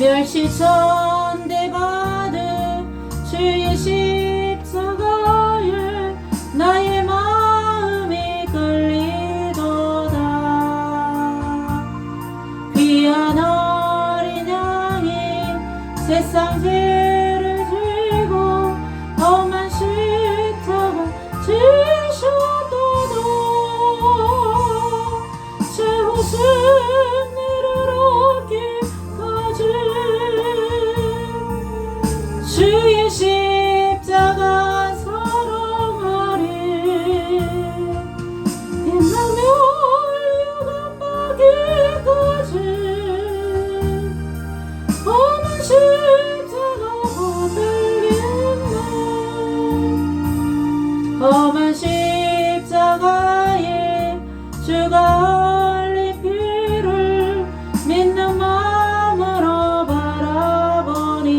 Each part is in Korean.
멸시천대 받은 주의 십자가에 나의 마음이 끌리도다. 귀한 어린 양이 세상 죄를 지고 험한 십자가 지셨도다. 최후승리를 얻기까지 주의 십자가 사랑하리. 빛나며 유감받기까지 험한 십자가 붙들겠네. 험한 십자가에 주가 흘린 피를 믿는 마음으로 바라보니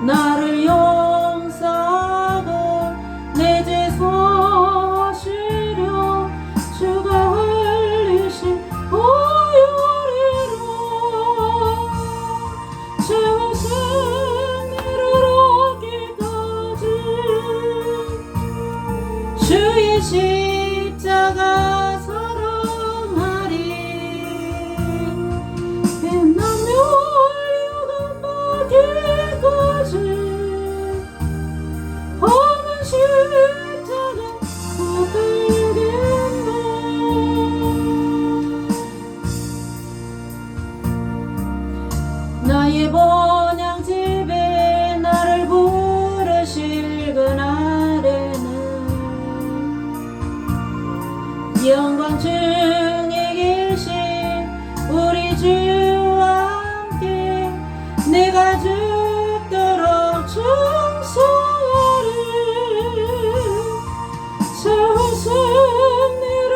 나를 용서하고 내 죄 사하시려 주가 흘리신 보혈이라. 최후 승리를 얻기까지 주의 십자가 사랑하리. 빛나며 유감받기까지 험한 십자가 붙들겠네. 나의 본향집에 나를 부르실 그날에는 영광 중에 계신 우리 주와 함께 내가 죽도록 충성하리. 최후 승리를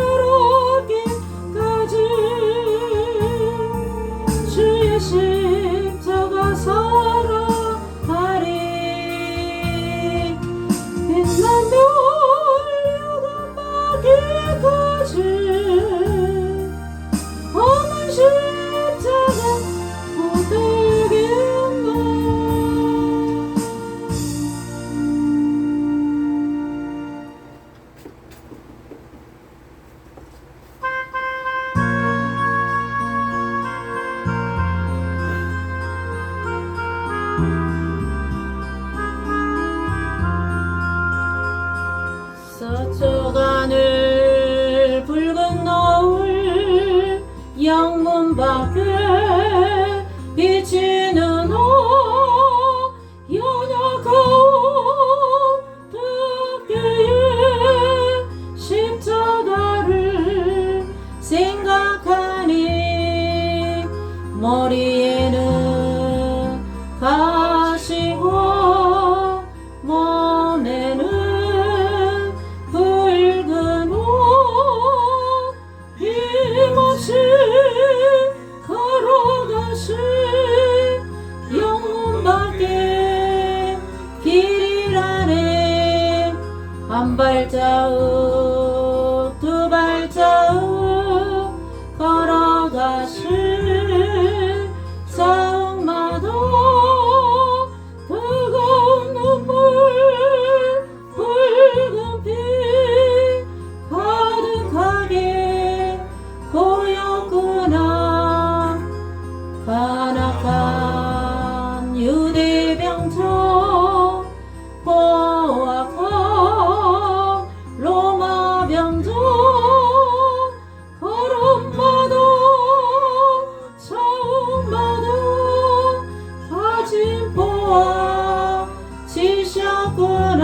얻기까지 주의 십자가 사랑하리. 빛나며 유감받기까지 험한 십자가 붙들겠네. 서쪽 하늘 붉은 노을 영문 밖에 비치는 연약하고 뜻계의 십자가를 생각하니 머리에는 가시고 몸에는 붉은 옷 힘없이 걸어가신 영문 밖에 길이라네. 한 발자국 두 발자국 걸어가신 싸움마다 뜨거운 눈물 붉은 피 가득하게 고였구나. 간악한 유대 병정 포악한 로마 병정 걸음마다 차움마다 가진포와 지셨구나.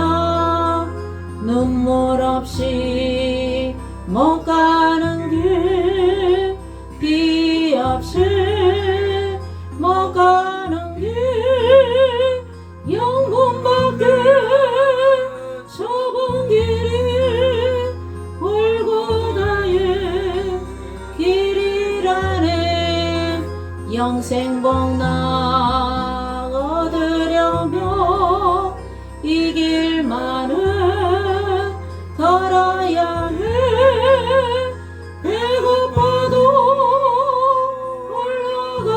눈물 없이 못 가는 길 비 없이 못 가는 길 영문 밖에 좁은 길이 골고다의 길이라네. 영생복락 얻으려면 이 길만은 걸어야 해. 배고파도 올라가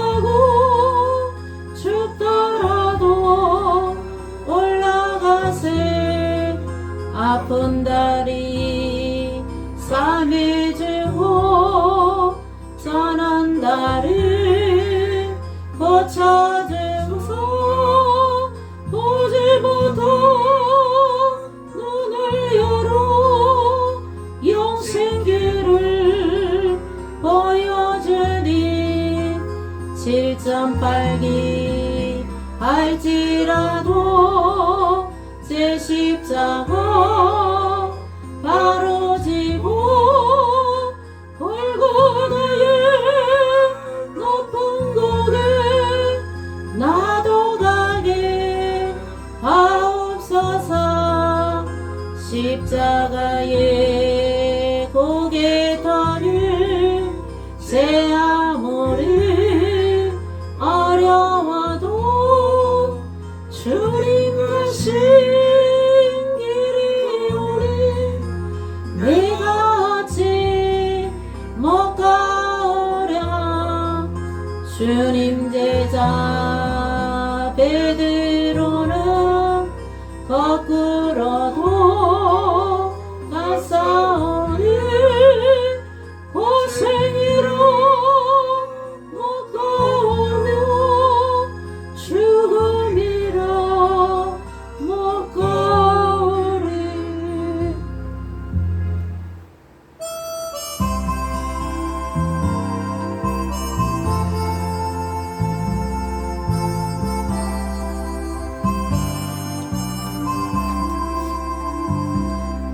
오신 길을 보여주니 7.8기 할지라도 제 십자가 바로 지고 골고다의 높은 곳에 나도 가게 하옵소서. 십자가에 고개 터를 제 아무리 어려워도 주님 가신 길이 오니 내가 어찌 못 가오랴. 주님 제자 베드로는 거꾸로도 갔사오니 고생이라 못 가오며 죽음이라 못 가오리.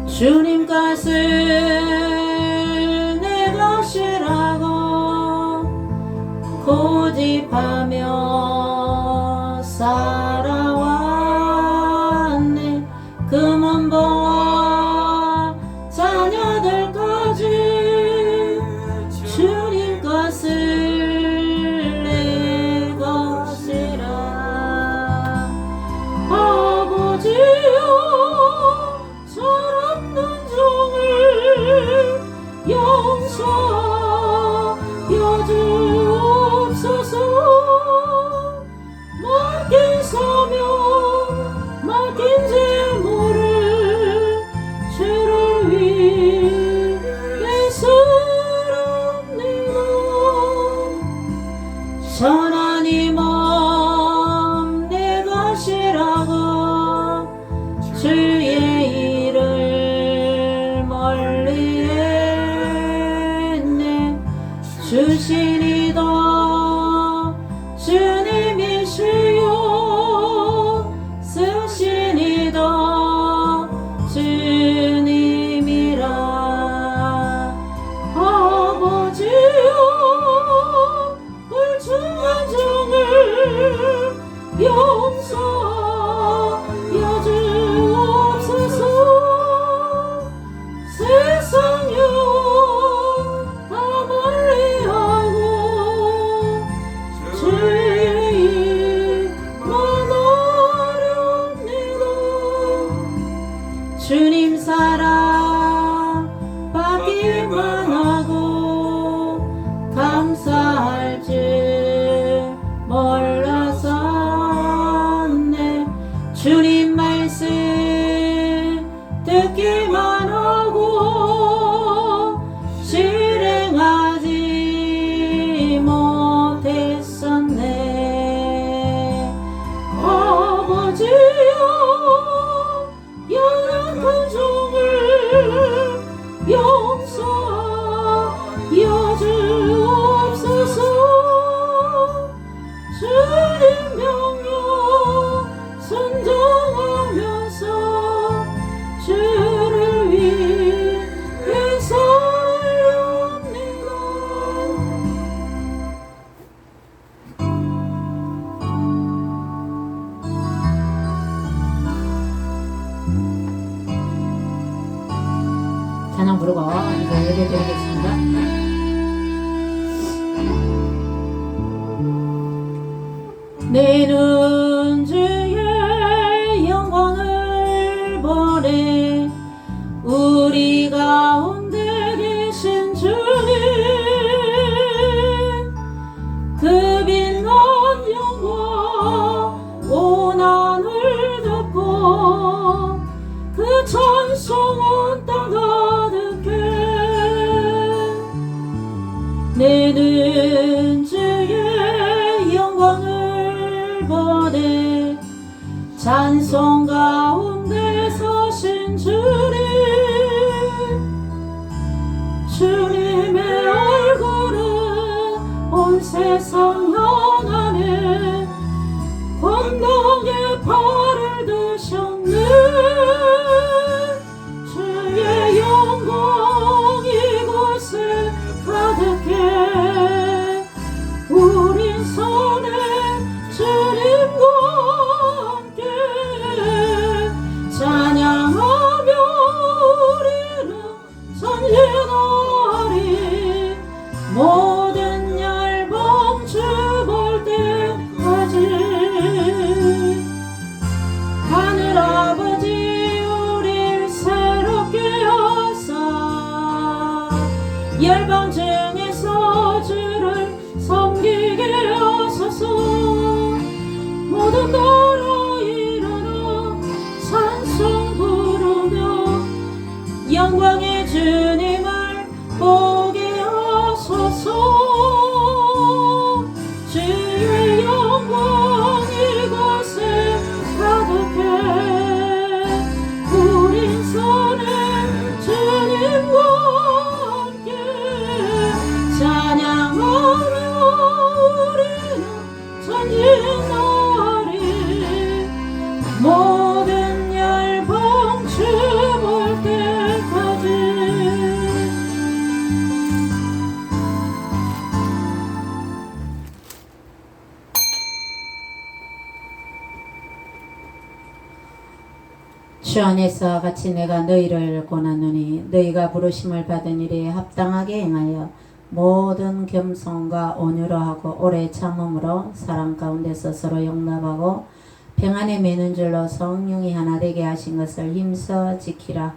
주님 것을 내 것이라고 고집하며 살아왔네. 금은보와 자녀들까지 주님 것을 내 것이라. 아버지여 용서여 주옵소서. 맡긴 사명 맡긴 재물을 주를 위해 쓰렵니다. 선한 이 몸 내 것이라고 주의 일을 멀리 주시니도 주님이시요 쓰시니도 주님이라. 아버지여 불충한 종을 용서여 주옵소서. 세상여 주님 사랑 받기만 하고 감사할 줄 몰랐었네. 주님 말씀 듣기만 하고 실행하지 못했었네. 아버지여 연약한 종을 용서여 주옵소서. 주님 명령 순종하면서 주를 위해 살렵니다. 찬양 부르고 이제 예배 드리겠습니다. 내는 주의 영광을 보내 우리 가운데 계신 주님 그 빛난 영광 온 하늘 덮고 그 찬송은 땅 가득해. 내는 주의 영광을 보내 찬송 가운데 서신 주님 주님의 얼굴은 온 세상 향하네. 권능의 발을 드셨네. 주의 영광 이곳에 가득해. 우린 손에 주님과 함께 찬양하며 우리는 전진하리. 모든 열방 주볼 때까지. 하늘아버지 우릴 새롭게 하사 열방 중에서 주를 섬기게 하소서. 모든 나라 일어나 찬송 부르며 영광의 주님을 보게 하소서. 주의 영광 이곳에 가득해. 우린 손에 주님과 함께 찬양하며 우리는 전진하리. 모든 열방 주볼 때까지. 주 안에서 같이 내가 너희를 권하노니 너희가 부르심을 받은 일에 합당하게 행하여 모든 겸손과 온유로 하고 오래 참음으로 사랑 가운데서 서로 용납하고 평안에 매는 줄로 성령이 하나 되게 하신 것을 힘써 지키라.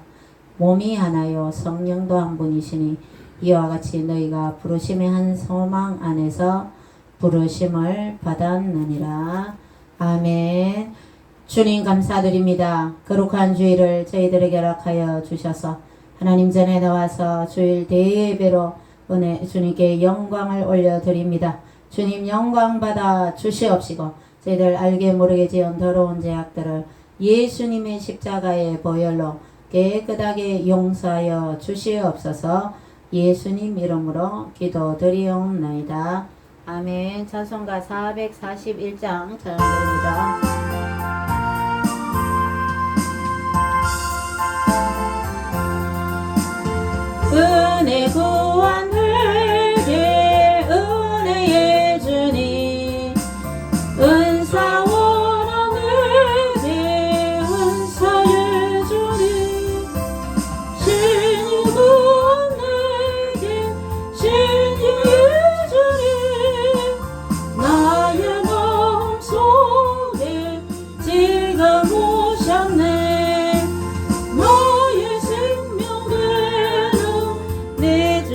몸이 하나요 성령도 한 분이시니 이와 같이 너희가 부르심의 한 소망 안에서 부르심을 받았느니라. 아멘. 주님 감사드립니다. 거룩한 주일을 저희들에게 허락하여 주셔서 하나님 전에 나와서 주일 대예배로 은혜 주님께 영광을 올려드립니다. 주님 영광 받아 주시옵시고 저희들 알게 모르게 지은 더러운 죄악들을 예수님의 십자가의 보혈로 깨끗하게 용서하여 주시옵소서. 예수님 이름으로 기도드리옵나이다. 아멘. 찬송가 441장 찬양드립니다. 은혜 구한 내게 은혜의 주님 은사 원한 내게 은사의 주님 신이 구한 내게 신유의 주님 나의 마음속에 지금 오셨네. 나의 생명 되는 내 주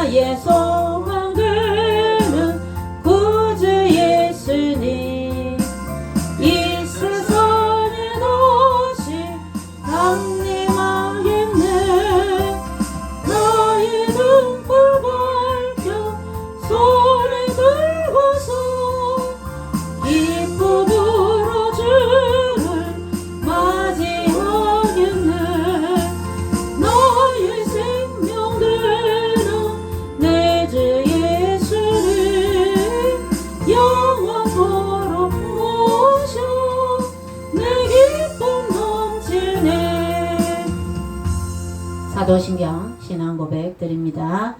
나의 소망 되는 구주 예수님 이 세상의 도시 강림하겠네 나의 등불 밝혀 손에 들고서 기쁨으로 주를 맞이하겠네 나의 생명 되는 내 주 예수를 영원토록 모셔 내 기쁨 넘치네. 사도신경 신앙고백 드립니다.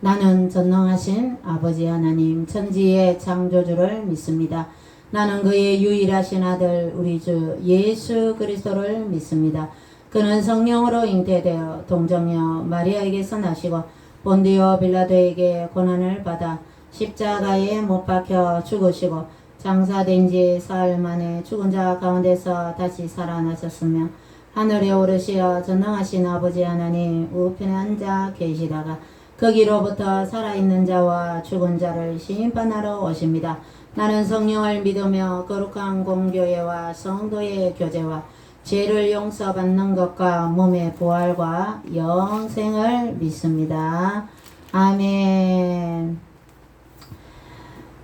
나는 전능하신 아버지 하나님 천지의 창조주를 믿습니다. 나는 그의 유일하신 아들 우리 주 예수 그리스도를 믿습니다. 그는 성령으로 잉태되어 동정녀 마리아에게서 나시고 본디오 빌라도에게 고난을 받아 십자가에 못 박혀 죽으시고 장사된 지 사흘 만에 죽은 자 가운데서 다시 살아나셨으며 하늘에 오르시어 전능하신 아버지 하나님 우편에 앉아 계시다가 거기로부터 살아있는 자와 죽은 자를 심판하러 오십니다. 나는 성령을 믿으며 거룩한 공교회와 성도의 교제와 죄를 용서받는 것과 몸의 부활과 영생을 믿습니다. 아멘.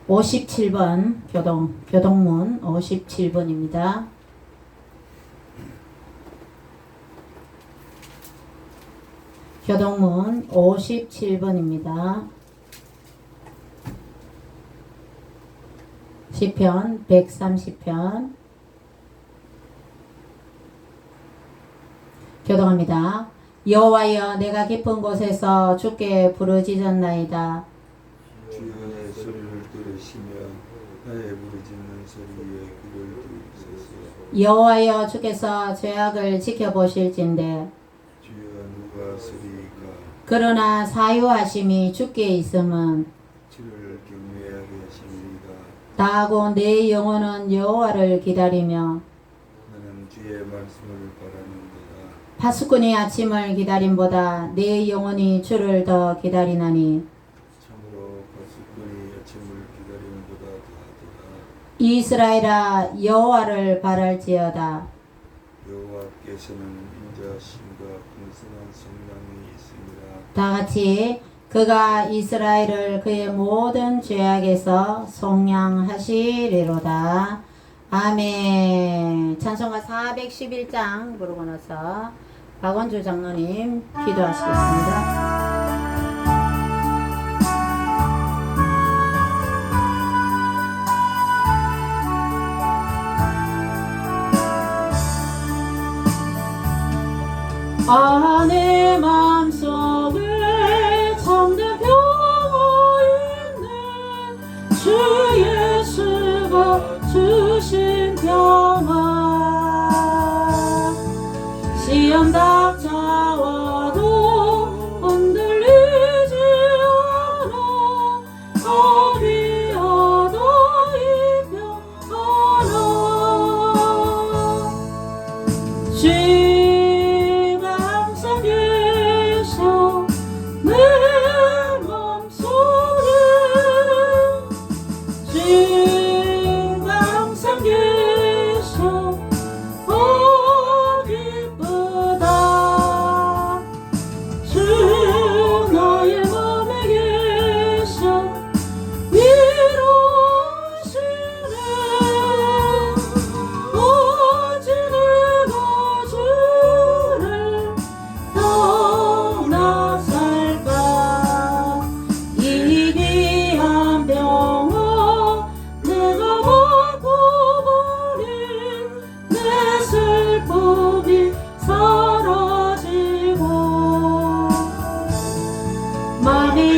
57번 교동문 57번입니다. 교동문 57번입니다. 시편 130편 교동합니다. 여호와여 내가 깊은 곳에서 주께 부르짖었나이다. 주여 내 소리를 들으시며 나의 부르짖는 소리에 귀를 두이소서. 여호와여 주께서 죄악을 지켜보실진대 주여 누가 쓰리이까. 그러나 사유하심이 주께 있음은 주를 경외하게 하십니다. 다하고 내 영혼은 여호와를 기다리며 나는 주의 말씀을 바라는도다. 파수꾼이 아침을 기다림보다 내 영혼이 주를 더 기다리나니 참으로 파수꾼이 아침을 기다림보다 더하더라. 이스라엘아 여호와를 바랄지어다. 여호와께서는 인자하심과 풍성한 성량이 있습니다. 다같이 그가 이스라엘을 그의 모든 죄악에서 속량하시리로다. 아멘. 찬송가 411장 부르고 나서 박원주 장로님 기도하시겠습니다. 내 맘속에 참된 평화 있는 주 예수가 주신 평화 시험 닥쳐와도 흔들리지 않아 어디여도 이 평안아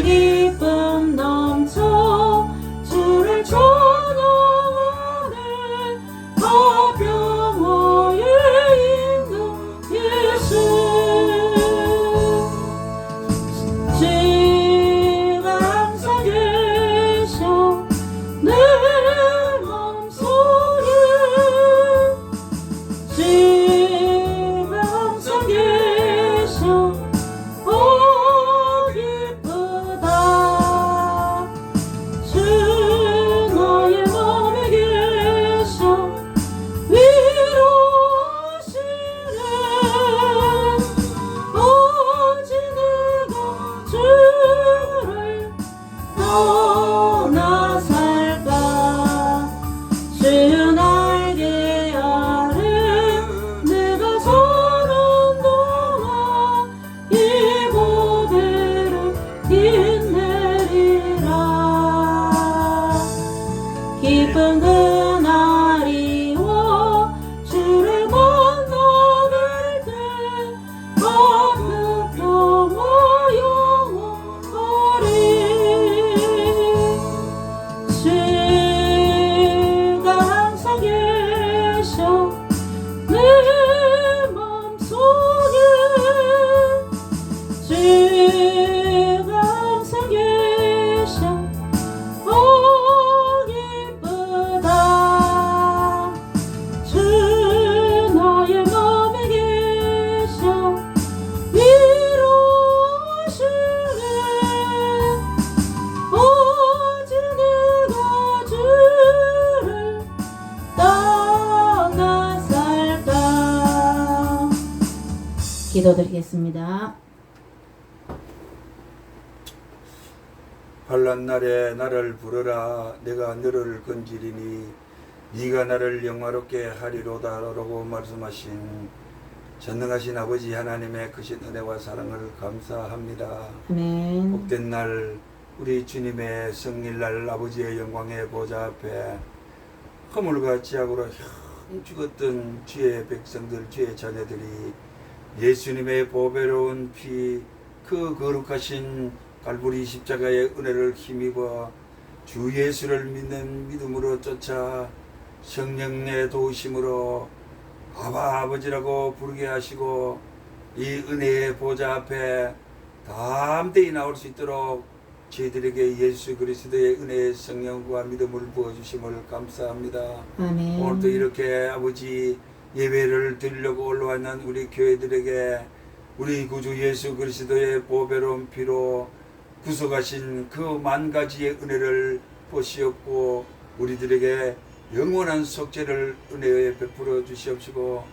기쁨 넘쳐 주를 찬양하네 화평호의 임금 예수 주가 항상 계셔 내 맘속에 주가 항상 계셔 기쁘다 떠나 살까 주 날개 아래 내가 서는 동안 이 고배를 빛내리라 기쁜 그날이 와 주를 만나뵐 때 하늘 평화 영원하리 주가 항상 계셔 내 맘속에 주가 항상 계셔 기쁘다 주 나의 맘에 계셔 위로하시네 오직 내가 주를 떠나 살까 기도드리겠습니다. 환난 날에 나를 부르라 내가 너를 건지리니 네가 나를 영화롭게 하리로다라고 말씀하신 전능하신 아버지 하나님의 크신 은혜와 사랑을 감사합니다. 아멘. 복된 날 우리 주님의 성일날 아버지의 영광의 보좌 앞에 허물과 지약으로 죽었던 주의 백성들 주의 자녀들이 예수님의 보배로운 피 그 거룩하신 갈보리 십자가의 은혜를 힘입어 주 예수를 믿는 믿음으로 쫓아 성령의 도우심으로 아바 아버지라고 부르게 하시고 이 은혜의 보좌 앞에 담대히 나올 수 있도록 저희들에게 예수 그리스도의 은혜의 성령과 믿음을 부어주심을 감사합니다. 아멘. 오늘도 이렇게 아버지 예배를 드리려고 올라왔는 우리 교회들에게 우리 구주 예수 그리스도의 보배로운 피로 구속하신 그 만가지의 은혜를 보시옵고 우리들에게 영원한 속죄를 은혜에 베풀어 주시옵시고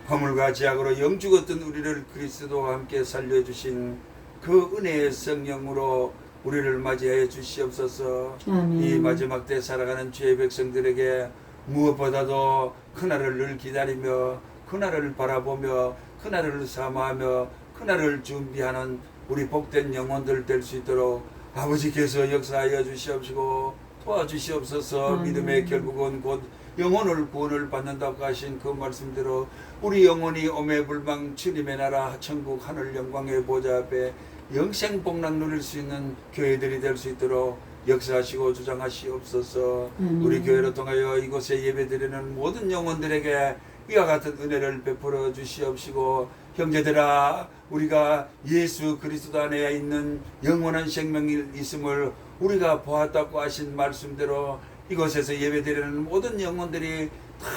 화물과 제약으로 영죽었던 우리를 그리스도와 함께 살려주신 그 은혜의 성령으로 우리를 맞이하여 주시옵소서. 아멘. 이 마지막 때 살아가는 주의 백성들에게 무엇보다도 그날을 늘 기다리며 그날을 바라보며 그날을 사모하며 그날을 준비하는 우리 복된 영혼들 될 수 있도록 아버지께서 역사하여 주시옵시고 도와주시옵소서. 믿음의 결국은 곧 영혼을 구원을 받는다고 하신 그 말씀대로 우리 영혼이 오매불망 주님의 나라 천국 하늘 영광의 보좌 앞에 영생복락 누릴 수 있는 교회들이 될 수 있도록 역사하시고 주장하시옵소서. 우리 교회를 통하여 이곳에 예배드리는 모든 영혼들에게 이와 같은 은혜를 베풀어 주시옵시고 형제들아 우리가 예수 그리스도 안에 있는 영원한 생명이 있음을 우리가 보았다고 하신 말씀대로 이곳에서 예배드리는 모든 영혼들이 다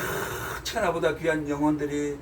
천하보다 귀한 영혼들이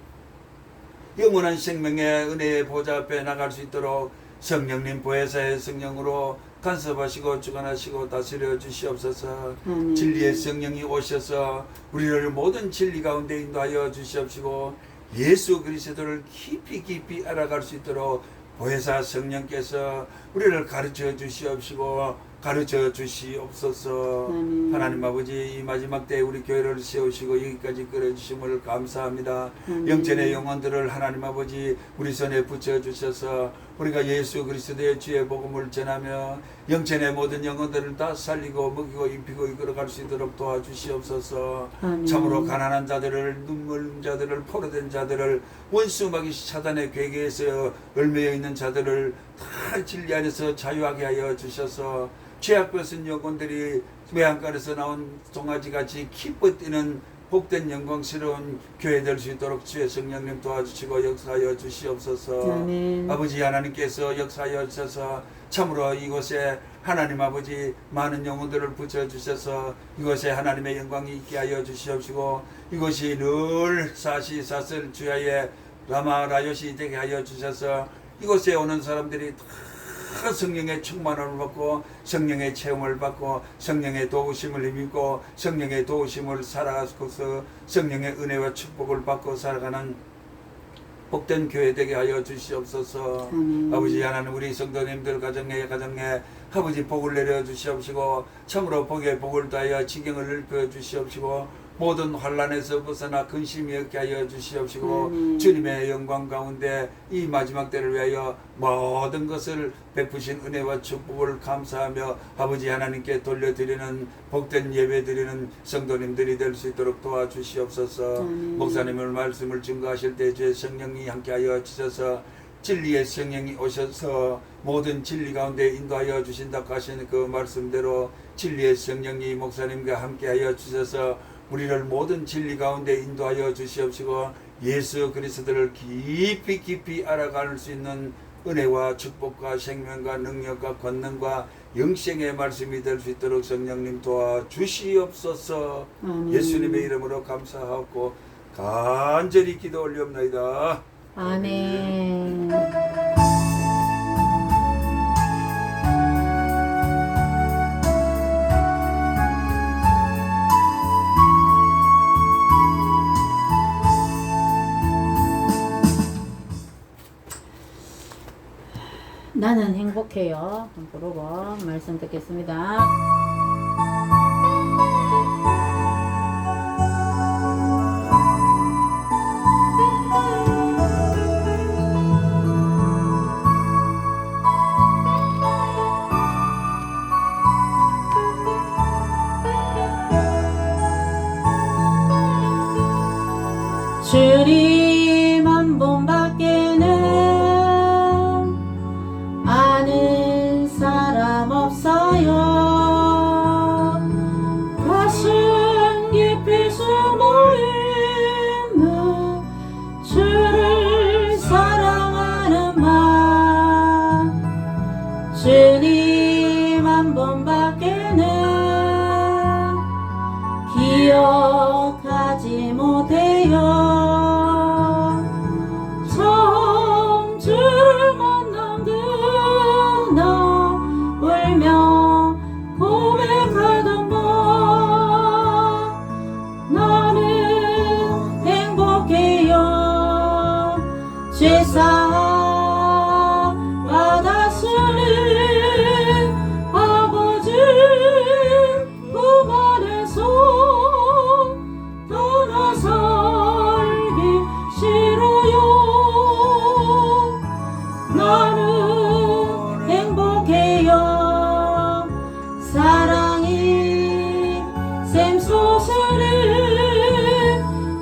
영원한 생명의 은혜의 보좌 앞에 나갈 수 있도록 성령님 보혜사의 성령으로 간섭하시고 주관하시고 다스려 주시옵소서. 진리의 성령이 오셔서 우리를 모든 진리 가운데 인도하여 주시옵시고 예수 그리스도를 깊이 알아갈 수 있도록 보혜사 성령께서 우리를 가르쳐 주시옵시고 가르쳐 주시옵소서. 하나님 아버지 이 마지막 때 우리 교회를 세우시고 여기까지 끌어주심을 감사합니다. 영전의 영혼들을 하나님 아버지 우리 손에 붙여주셔서 우리가 예수 그리스도의 주의 복음을 전하며 영전의 모든 영혼들을 다 살리고 먹이고 입히고 이끌어갈 수 있도록 도와주시옵소서. 참으로 가난한 자들을 눈물 자들을 포로된 자들을 원수 마귀 사단의 괴계에서 얽매여 있는 자들을 다 진리 안에서 자유하게 하여 주셔서 죄악벗은 영혼들이 외양간에서 나온 송아지같이 기뻐 뛰는 복된 영광스러운 교회 될 수 있도록 주의 성령님 도와주시고 역사하여 주시옵소서. 아멘. 아버지 하나님께서 역사하여 주셔서 참으로 이곳에 하나님 아버지 많은 영혼들을 붙여주셔서 이곳에 하나님의 영광이 있게 하여 주시옵시고 이곳이 늘 사시사슬 주야의 라마라요시 되게 하여 주셔서 이곳에 오는 사람들이 다 성령의 충만함을 받고 성령의 체험을 받고 성령의 도우심을 힘입고 성령의 도우심을 살아가서 성령의 은혜와 축복을 받고 살아가는 복된 교회 되게 하여 주시옵소서. 아멘. 아버지 하나님 우리 성도님들 가정에 아버지 복을 내려 주시옵시고 참으로 복에 복을 더하여 지경을 넓혀 주시옵시고 모든 환난에서 벗어나 근심이 없게 하여 주시옵시고 주님의 영광 가운데 이 마지막 때를 위하여 모든 것을 베푸신 은혜와 축복을 감사하며 아버지 하나님께 돌려드리는 복된 예배드리는 성도님들이 될 수 있도록 도와주시옵소서. 목사님을 말씀을 증거하실 때 주의 성령이 함께하여 주셔서 진리의 성령이 오셔서 모든 진리 가운데 인도하여 주신다고 하신 그 말씀대로 진리의 성령이 목사님과 함께하여 주셔서 우리를 모든 진리 가운데 인도하여 주시옵시고 예수 그리스도를 깊이 알아갈 수 있는 은혜와 축복과 생명과 능력과 권능과 영생의 말씀이 될 수 있도록 성령님 도와주시옵소서. 예수님의 이름으로 감사하고 간절히 기도 올리옵나이다. 아멘. 나는 행복해요. 부르고 말씀 듣겠습니다. 주님 한 분밖에는 아는 사람 없어요. 가슴 깊이 숨어있는 주를 사랑하는 마음 주님 한 분밖에는 기억하지 못해요. 처음 주를 만난 그날 울며 고백하던 밤 나는 행복해요. 죄사함 받았으니 아버지 품 안에서 떠나 살기 싫어요. 나는 행복해요. 사랑이 샘솟으니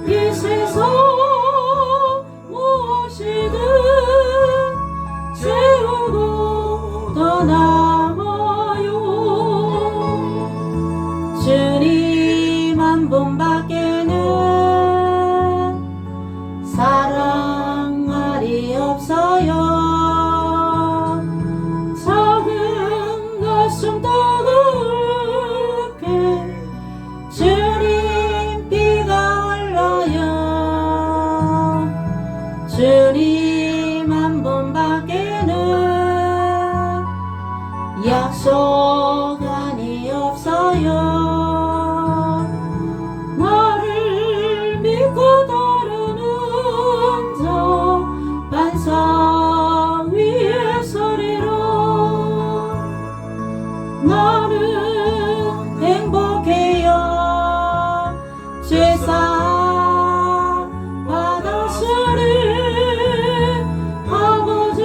이 세상 무엇이든 채우고 떠나와요. 주님 한 분밖에는 사랑할이 없어요. 작은 가슴 뜨겁게 주님 피가 흘러요. 주님 한 분밖에는 약속안이 없어요. 나를 믿고 따르는 자 반석 위에 서리라. 나는 행복해요. 죄사함 받았으니 아버지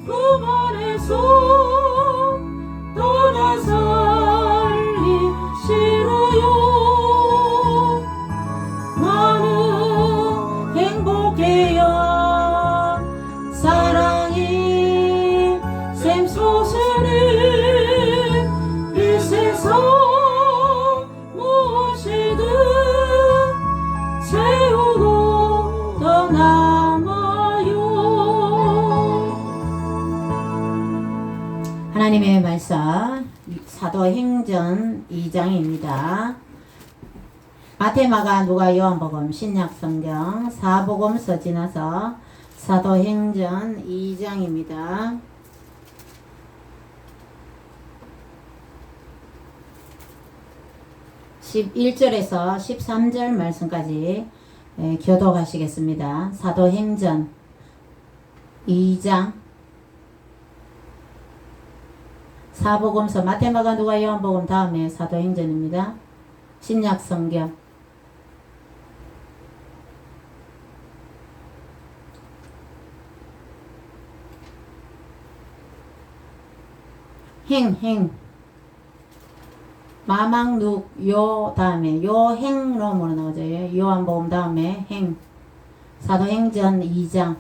품 안에서 떠나 살기 싫어요. 나는 행복해요. 사랑이 샘솟으니 이 세상 무엇이든 채우고 떠나와요. 하나님의 말씀 사도행전 2장입니다. 마태마가 누가 요한복음 신약성경 사복음서 지나서 사도행전 2장입니다. 11절에서 13절 말씀까지 교독하시겠습니다. 사도행전 2장 사복음서 마태마가 누가 요한복음 다음에 사도행전입니다. 신약 성경 행 마망룩 요 다음에 요 행롬으로 나오죠. 요한복음 다음에 행 사도행전 2장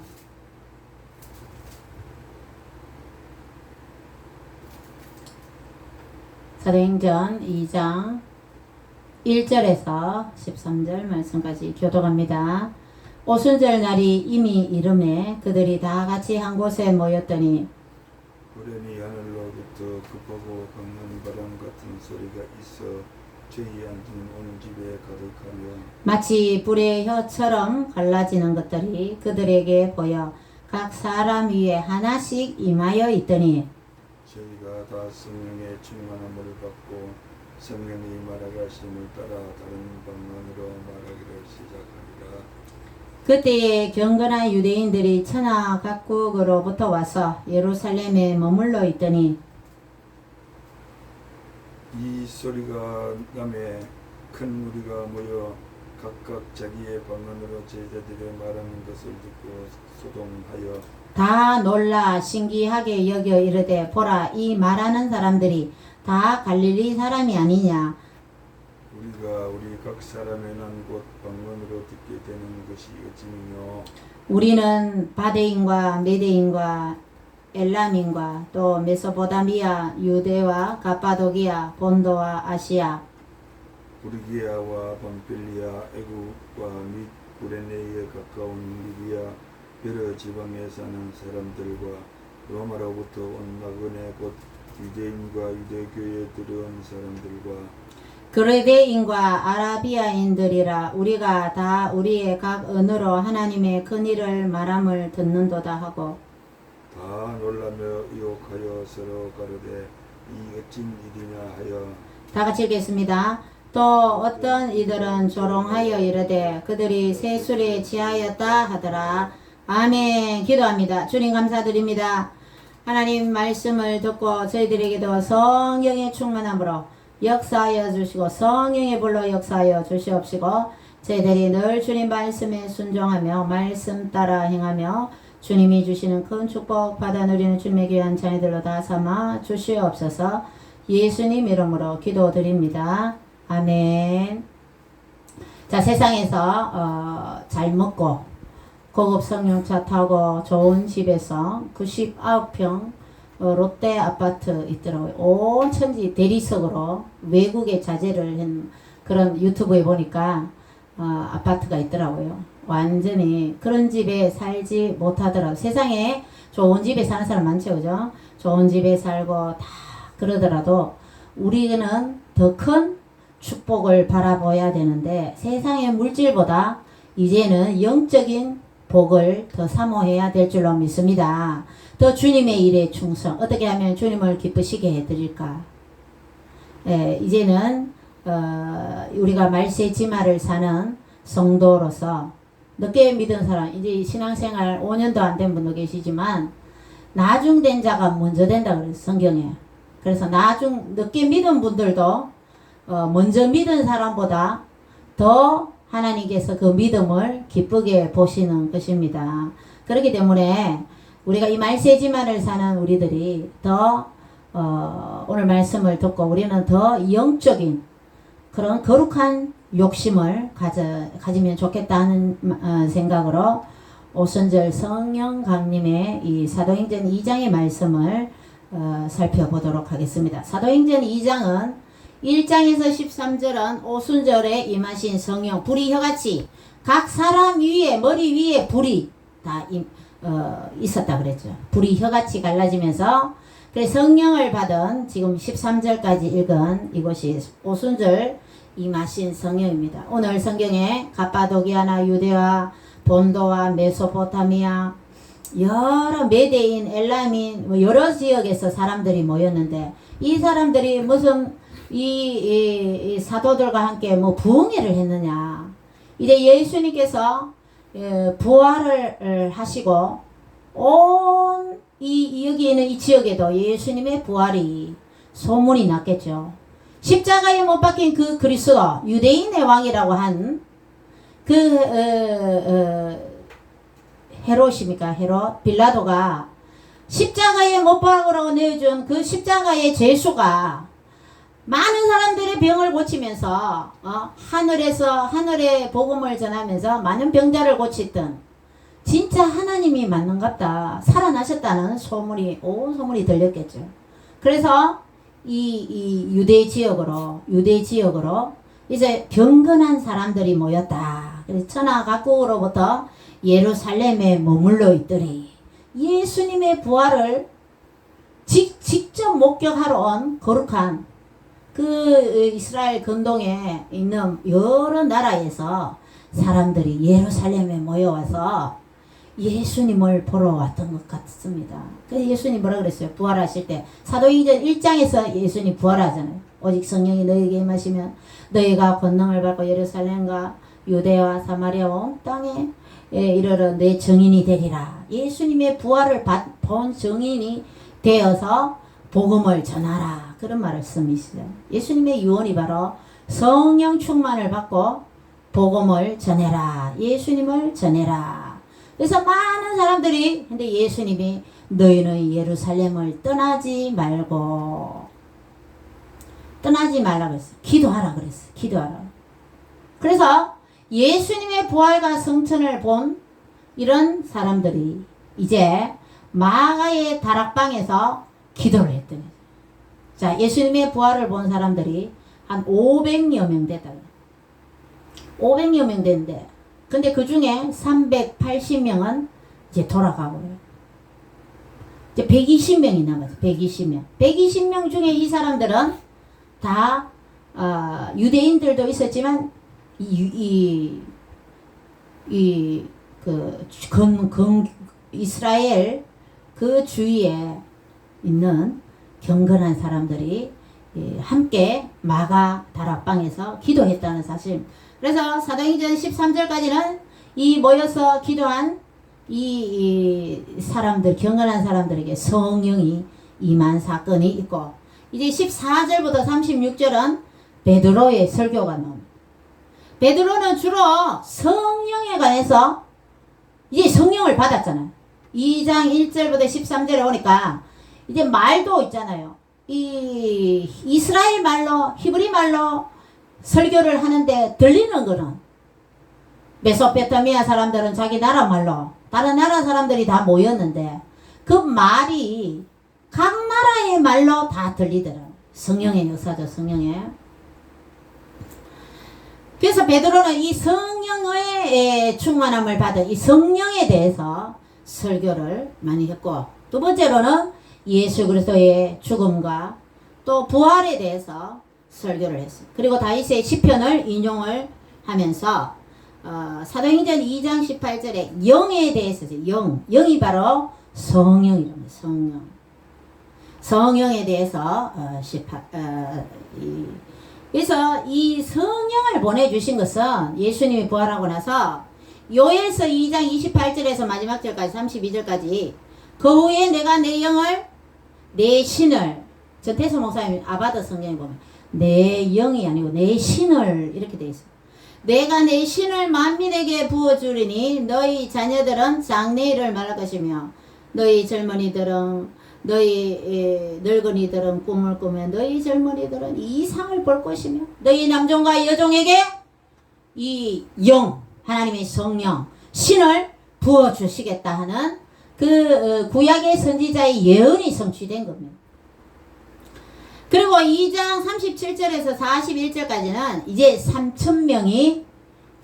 사도행전 2장 1절에서 13절 말씀까지 교독합니다. 오순절 날이 이미 이름에 그들이 다 같이 한 곳에 모였더니 불현이 하늘로부터 급하고 강한 바람 같은 소리가 있어 저희 앉은 오는 집에 가득하며 마치 불의 혀처럼 갈라지는 것들이 그들에게 보여 각 사람 위에 하나씩 임하여 있더니 저희가 다 성령의 충만함을 받고 성령이 말하가심을 따라 다른 방언으로 말하기를 시작하리라. 그때에 경건한 유대인들이 천하 각국으로부터 와서 예루살렘에 머물러 있더니 이 소리가 남에 큰 무리가 모여 각각 자기의 방언으로 제자들의 말하는 것을 듣고 소동하여 다 놀라 신기하게 여겨 이르되 보라 이 말하는 사람들이 다 갈릴리 사람이 아니냐. 우리가 우리 각 사람의 난 곳 방언으로 듣게 되는 것이 어찌며 우리는 바데인과 메데인과 엘람인과 또 메소포타미아 유대와 가파도기아 본도와 아시아 부르기아와 밤필리아 애국과 및 구레네에 가까운 리비아 여러 지방에 사는 사람들과 로마로부터 온 나그네 곧 유대인과 유대교에 들어온 사람들과 그레데인과 아라비아인들이라 우리가 다 우리의 각 언어로 하나님의 큰 일을 말함을 듣는도다 하고 다 놀라며 유혹하여 서로 가로되 이 어찐 일이냐 하여 다 같이 읽겠습니다. 또 어떤 이들은 조롱하여 이르되 그들이 세술에 취하였다 하더라. 아멘. 기도합니다. 주님 감사드립니다. 하나님 말씀을 듣고 저희들에게도 성령의 충만함으로 역사하여 주시고 성령의 불로 역사하여 주시옵시고 저희들이 늘 주님 말씀에 순종하며 말씀 따라 행하며 주님이 주시는 큰 축복 받아 누리는 주님의 귀한 자녀들로 다 삼아 주시옵소서. 예수님 이름으로 기도드립니다. 아멘. 자, 세상에서 잘 먹고 고급 성룡차 타고 좋은 집에서 99평 롯데 아파트 있더라고요. 온 천지 대리석으로 외국에 자재를 한 그런 유튜브에 보니까 아파트가 있더라고요. 완전히 그런 집에 살지 못하더라고요. 세상에 좋은 집에 사는 사람 많죠, 그죠? 좋은 집에 살고 다 그러더라도 우리는 더 큰 축복을 바라봐야 되는데 세상의 물질보다 이제는 영적인 복을 더 사모해야 될 줄로 믿습니다. 더 주님의 일에 충성. 어떻게 하면 주님을 기쁘시게 해드릴까? 이제는 우리가 말세지마를 사는 성도로서 늦게 믿은 사람, 이제 신앙생활 5년도 안 된 분도 계시지만 나중된 자가 먼저 된다 그래서 성경에. 그래서 늦게 믿은 분들도 먼저 믿은 사람보다 더 하나님께서 그 믿음을 기쁘게 보시는 것입니다. 그렇기 때문에 우리가 이 말세지만을 사는 우리들이 더 오늘 말씀을 듣고 우리는 더 영적인 그런 거룩한 욕심을 가지면 좋겠다는 생각으로 오순절 성령 강림의 이 사도행전 2장의 말씀을 살펴보도록 하겠습니다. 사도행전 2장은 1장에서 13절은 오순절에 임하신 성령 불이 혀같이 각 사람 위에 머리 위에 불이 다 있었다 그랬죠. 불이 혀같이 갈라지면서 그래서 성령을 받은 지금 13절까지 읽은 이곳이 오순절 임하신 성령입니다. 오늘 성경에 가파도기아나 유대와 본도와 메소포타미아 여러 메대인 엘람인 여러 지역에서 사람들이 모였는데 이 사람들이 무슨 이 사도들과 함께 부흥회를 했느냐. 이제 예수님께서 부활을 하시고 온 여기 있는 이 지역에도 예수님의 부활이 소문이 났겠죠. 십자가에 못 박힌 그 그리스도, 유대인의 왕이라고 한 헤롯입니까? 헤롯 빌라도가 십자가에 못 박으라고 내어준 그 십자가의 죄수가 많은 사람들의 병을 고치면서 하늘의 복음을 전하면서 많은 병자를 고치던 진짜 하나님이 맞는갑다, 살아나셨다는 소문이 온 소문이 들렸겠죠. 그래서 이 유대 지역으로 이제 경건한 사람들이 모였다. 그래서 천하 각국으로부터 예루살렘에 머물러 있더니 예수님의 부활을 직접 목격하러 온 거룩한 그 이스라엘 근동에 있는 여러 나라에서 사람들이 예루살렘에 모여와서 예수님을 보러 왔던 것 같습니다. 그래서 예수님 뭐라 그랬어요? 부활하실 때 사도행전 1장에서 예수님 부활하잖아요. 오직 성령이 너희에게 임하시면 너희가 권능을 받고 예루살렘과 유대와 사마리아 온 땅에 이르러 내 증인이 되리라. 예수님의 부활을 본 증인이 되어서 복음을 전하라. 그런 말씀이시죠. 예수님의 유언이 바로 성령 충만을 받고 복음을 전해라. 예수님을 전해라. 그래서 많은 사람들이, 근데 예수님이 너희는 예루살렘을 떠나지 말라고 했어요. 기도하라 그랬어요. 기도하라. 그래서 예수님의 부활과 성천을 본 이런 사람들이 이제 마가의 다락방에서 기도를 했더니, 자, 예수님의 부활을 본 사람들이 한 500여 명 됐다. 500여 명 됐는데, 근데 그 중에 380명은 이제 돌아가고요. 이제 120명이 남았어요. 120명. 120명 중에 이 사람들은 다 유대인들도 있었지만 이스라엘 그 주위에 있는 경건한 사람들이 함께 마가 다락방에서 기도했다는 사실. 그래서 사도행전 13절까지는 이 모여서 기도한 이 사람들, 경건한 사람들에게 성령이 임한 사건이 있고, 이제 14절부터 36절은 베드로의 설교가 나옵니다. 베드로는 주로 성령에 관해서 이제 성령을 받았잖아요. 2장 1절부터 13절에 오니까 이제 말도 있잖아요. 이 이스라엘 말로, 히브리 말로 설교를 하는데 들리는 거는 메소포타미아 사람들은 자기 나라 말로, 다른 나라 사람들이 다 모였는데 그 말이 각 나라의 말로 다 들리더라고요. 성령의 역사죠. 성령의. 그래서 베드로는 이 성령의 충만함을 받은 이 성령에 대해서 설교를 많이 했고, 두 번째로는 예수 그리스도의 죽음과 또 부활에 대해서 설교를 했어요. 그리고 다윗의 시편을 인용을 하면서 사도행전 2장 18절에 영에 대해서, 영이 바로 성령이랍니다. 성령에 대해서 그래서 이 성령을 보내주신 것은 예수님이 부활하고 나서 요엘서 2장 28절에서 마지막 절까지 32절까지 그 후에 내가 내 영을, 내 신을, 전태수 목사님 아바드 성경에 보면 내 영이 아니고 내 신을 이렇게 되어 있어요. 내가 내 신을 만민에게 부어주리니 너희 자녀들은 장래일을 말할 것이며 너희 젊은이들은, 너희 늙은이들은 꿈을 꾸며 너희 젊은이들은 이상을 볼 것이며 너희 남종과 여종에게 이 영, 하나님의 성령, 신을 부어주시겠다 하는 그 구약의 선지자의 예언이 성취된 겁니다. 그리고 2장 37절에서 41절까지는 이제 3,000명이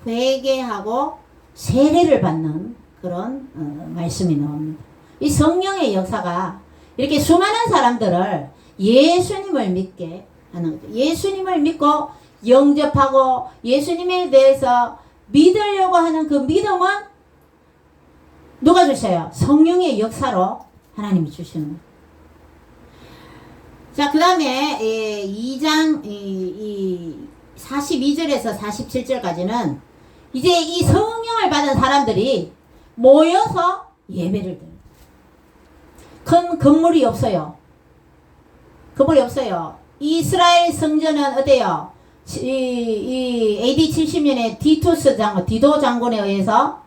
회개하고 세례를 받는 그런 말씀이 나옵니다. 이 성령의 역사가 이렇게 수많은 사람들을 예수님을 믿게 하는 거죠. 예수님을 믿고 영접하고 예수님에 대해서 믿으려고 하는 그 믿음은 누가 주셔요? 성령의 역사로 하나님이 주시는 거예요. 자, 그 다음에 2장 42절에서 47절까지는 이제 이 성령을 받은 사람들이 모여서 예배를 드려요. 큰 건물이 없어요. 건물이 없어요. 이스라엘 성전은 어때요? 이 AD 70년에 디도 장군에 의해서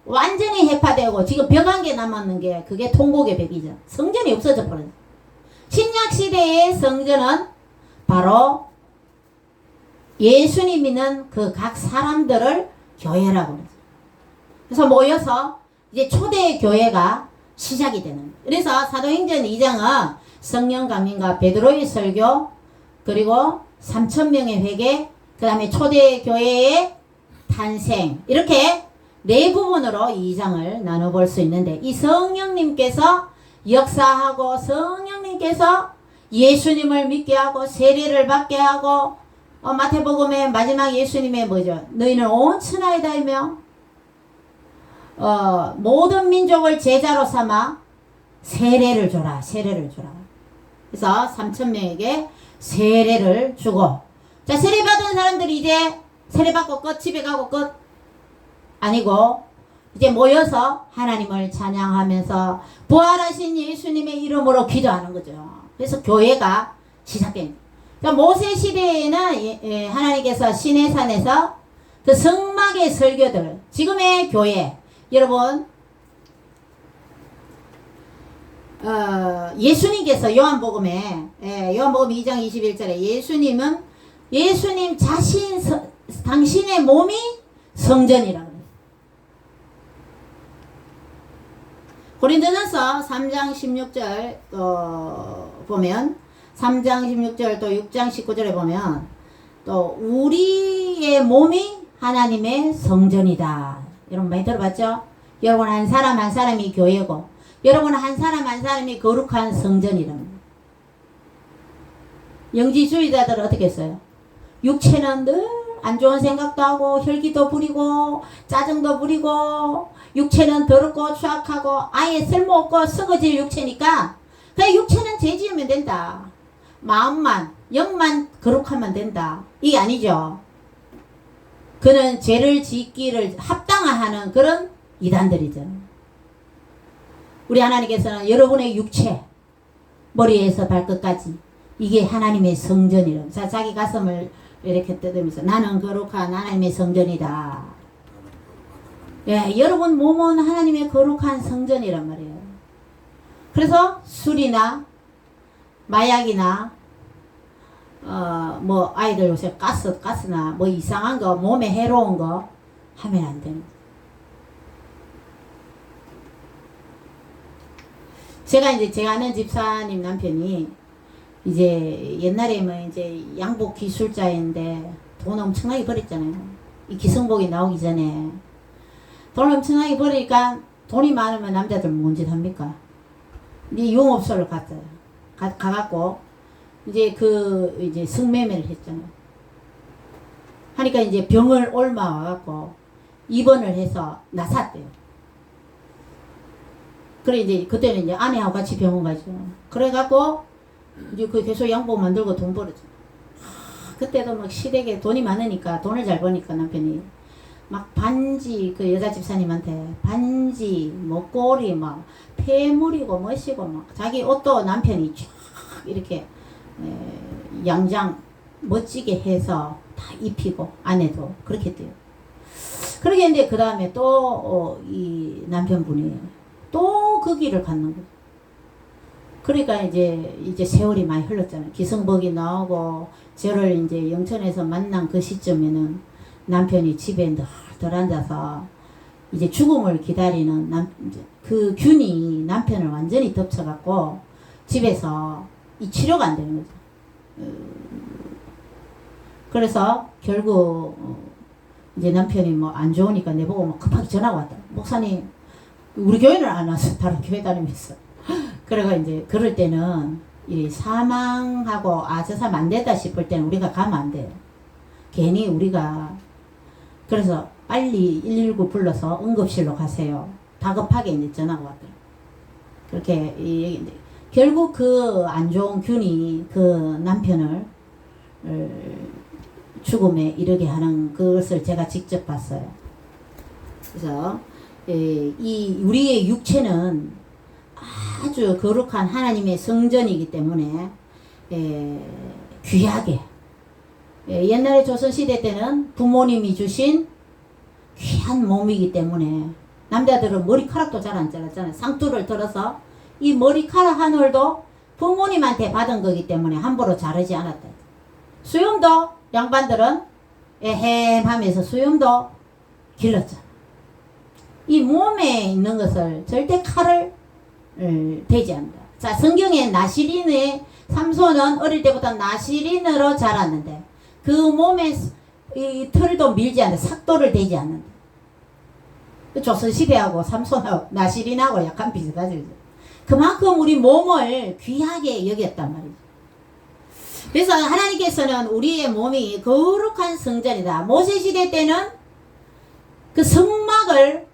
완전히 해파되고 지금 벽 한 개 남았는 게 그게 통곡의 벽이죠. 성전이 없어져 버렸어요. 신약 시대의 성전은 바로 예수님 믿는 그 각 사람들을 교회라고 그러죠. 그래서 모여서 이제 초대 교회가 시작이 되는 거예요. 그래서 사도행전 2장은 성령 강림과 베드로의 설교 그리고 3,000명의 회개 그 다음에 초대 교회의 탄생 이렇게 네 부분으로 2장을 나눠볼 수 있는데 이 성령님께서 역사하고 성령님께서 예수님을 믿게 하고 세례를 받게 하고 마태복음의 마지막 예수님의 뭐죠? 너희는 온 천하에 다니며 모든 민족을 제자로 삼아 세례를 줘라. 세례를 줘라. 그래서 3,000명에게 세례를 주고 자 세례 받은 사람들이 이제 세례 받고 끝 집에 가고 끝 아니고 이제 모여서 하나님을 찬양하면서 부활하신 예수님의 이름으로 기도하는 거죠. 그래서 교회가 시작됩니다. 그러니까 모세 시대에는 하나님께서 시내산에서 그 성막의 설교들 지금의 교회 여러분 예수님께서 요한복음에 요한복음 2장 21절에 예수님 자신 당신의 몸이 성전이라고 그래요. 고린도전서 3장 16절 보면 3장 16절 또 6장 19절에 보면 또 우리의 몸이 하나님의 성전이다. 여러분 많이 들어봤죠? 여러분 한 사람 한 사람이 교회고 여러분 한 사람 한 사람이 거룩한 성전이랍니다. 영지주의자들은 어떻게 했어요? 육체는 늘 안 좋은 생각도 하고 혈기도 부리고 짜증도 부리고 육체는 더럽고 추악하고 아예 쓸모없고 썩어질 육체니까 그냥 육체는 죄 지으면 된다. 마음만 영만 거룩하면 된다. 이게 아니죠. 그는 죄를 짓기를 합당화하는 그런 이단들이죠. 우리 하나님께서는 여러분의 육체 머리에서 발끝까지 이게 하나님의 성전이라고. 자, 자기 가슴을 이렇게 뜯으면서 나는 거룩한 하나님의 성전이다. 예, 여러분 몸은 하나님의 거룩한 성전이란 말이에요. 그래서 술이나 마약이나 뭐 아이들 요새 가스나 뭐 이상한 거 몸에 해로운 거 하면 안 됩니다. 제가 아는 집사님 남편이 이제 옛날에 뭐 이제 양복 기술자인데 돈 엄청나게 벌었잖아요. 이 기성복이 나오기 전에 돈 엄청나게 벌으니까 돈이 많으면 남자들 뭔 짓 합니까? 이제 유흥업소를 갔어요. 가갖고 이제 이제 성매매를 했잖아요. 하니까 이제 병을 옮아 와갖고 입원을 해서 나섰대요. 그래 이제 그때는 이제 아내하고 같이 병원 가죠. 그래갖고 이제 그 계속 양복 만들고 돈 벌었죠. 그때도 막 시댁에 돈이 많으니까 돈을 잘 버니까 남편이 막 반지 그 여자 집사님한테 반지 목걸이 막 폐물이고 멋이고 막 자기 옷도 남편이 쫙 이렇게 양장 멋지게 해서 다 입히고 아내도 그렇게 돼요. 그러게 했는데 그 다음에 또 이 남편분이 또 그 길을 갔는 거죠. 그러니까 이제 세월이 많이 흘렀잖아요. 기성복이 나오고 저를 이제 영천에서 만난 그 시점에는 남편이 집에 덜 앉아서 이제 죽음을 기다리는 그 균이 남편을 완전히 덮쳐갖고 집에서 이 치료가 안 되는 거죠. 그래서 결국 이제 남편이 뭐 안 좋으니까 내보고 막 급하게 전화가 왔다. 목사님 우리 교회는 안 와서 다른 교회 다니면서 그래가 이제 그럴 때는 이 사망하고 저 사람 안 됐다 싶을 때는 우리가 가면 안 돼요. 괜히 우리가 그래서 빨리 119 불러서 응급실로 가세요. 다급하게 이제 전화가 왔더라고요. 그렇게 얘기인데 결국 그 안 좋은 균이 그 남편을 죽음에 이르게 하는 것을 제가 직접 봤어요. 그래서 이 우리의 육체는 아주 거룩한 하나님의 성전이기 때문에 귀하게 옛날에 조선시대 때는 부모님이 주신 귀한 몸이기 때문에 남자들은 머리카락도 잘 안 자랐잖아요. 상투를 들어서 이 머리카락 한 올도 부모님한테 받은 거기 때문에 함부로 자르지 않았다. 수염도 양반들은 에헴하면서 수염도 길렀잖아. 이 몸에 있는 것을 절대 칼을 대지 않는다. 자, 성경에 나시린의 삼손은 어릴 때부터 나시린으로 자랐는데 그 몸에 이 털도 밀지 않는다. 삭도를 대지 않는다. 조선시대하고 삼손하고 나시린하고 약간 비슷하죠. 그만큼 우리 몸을 귀하게 여겼단 말이죠. 그래서 하나님께서는 우리의 몸이 거룩한 성전이다. 모세시대 때는 그 성막을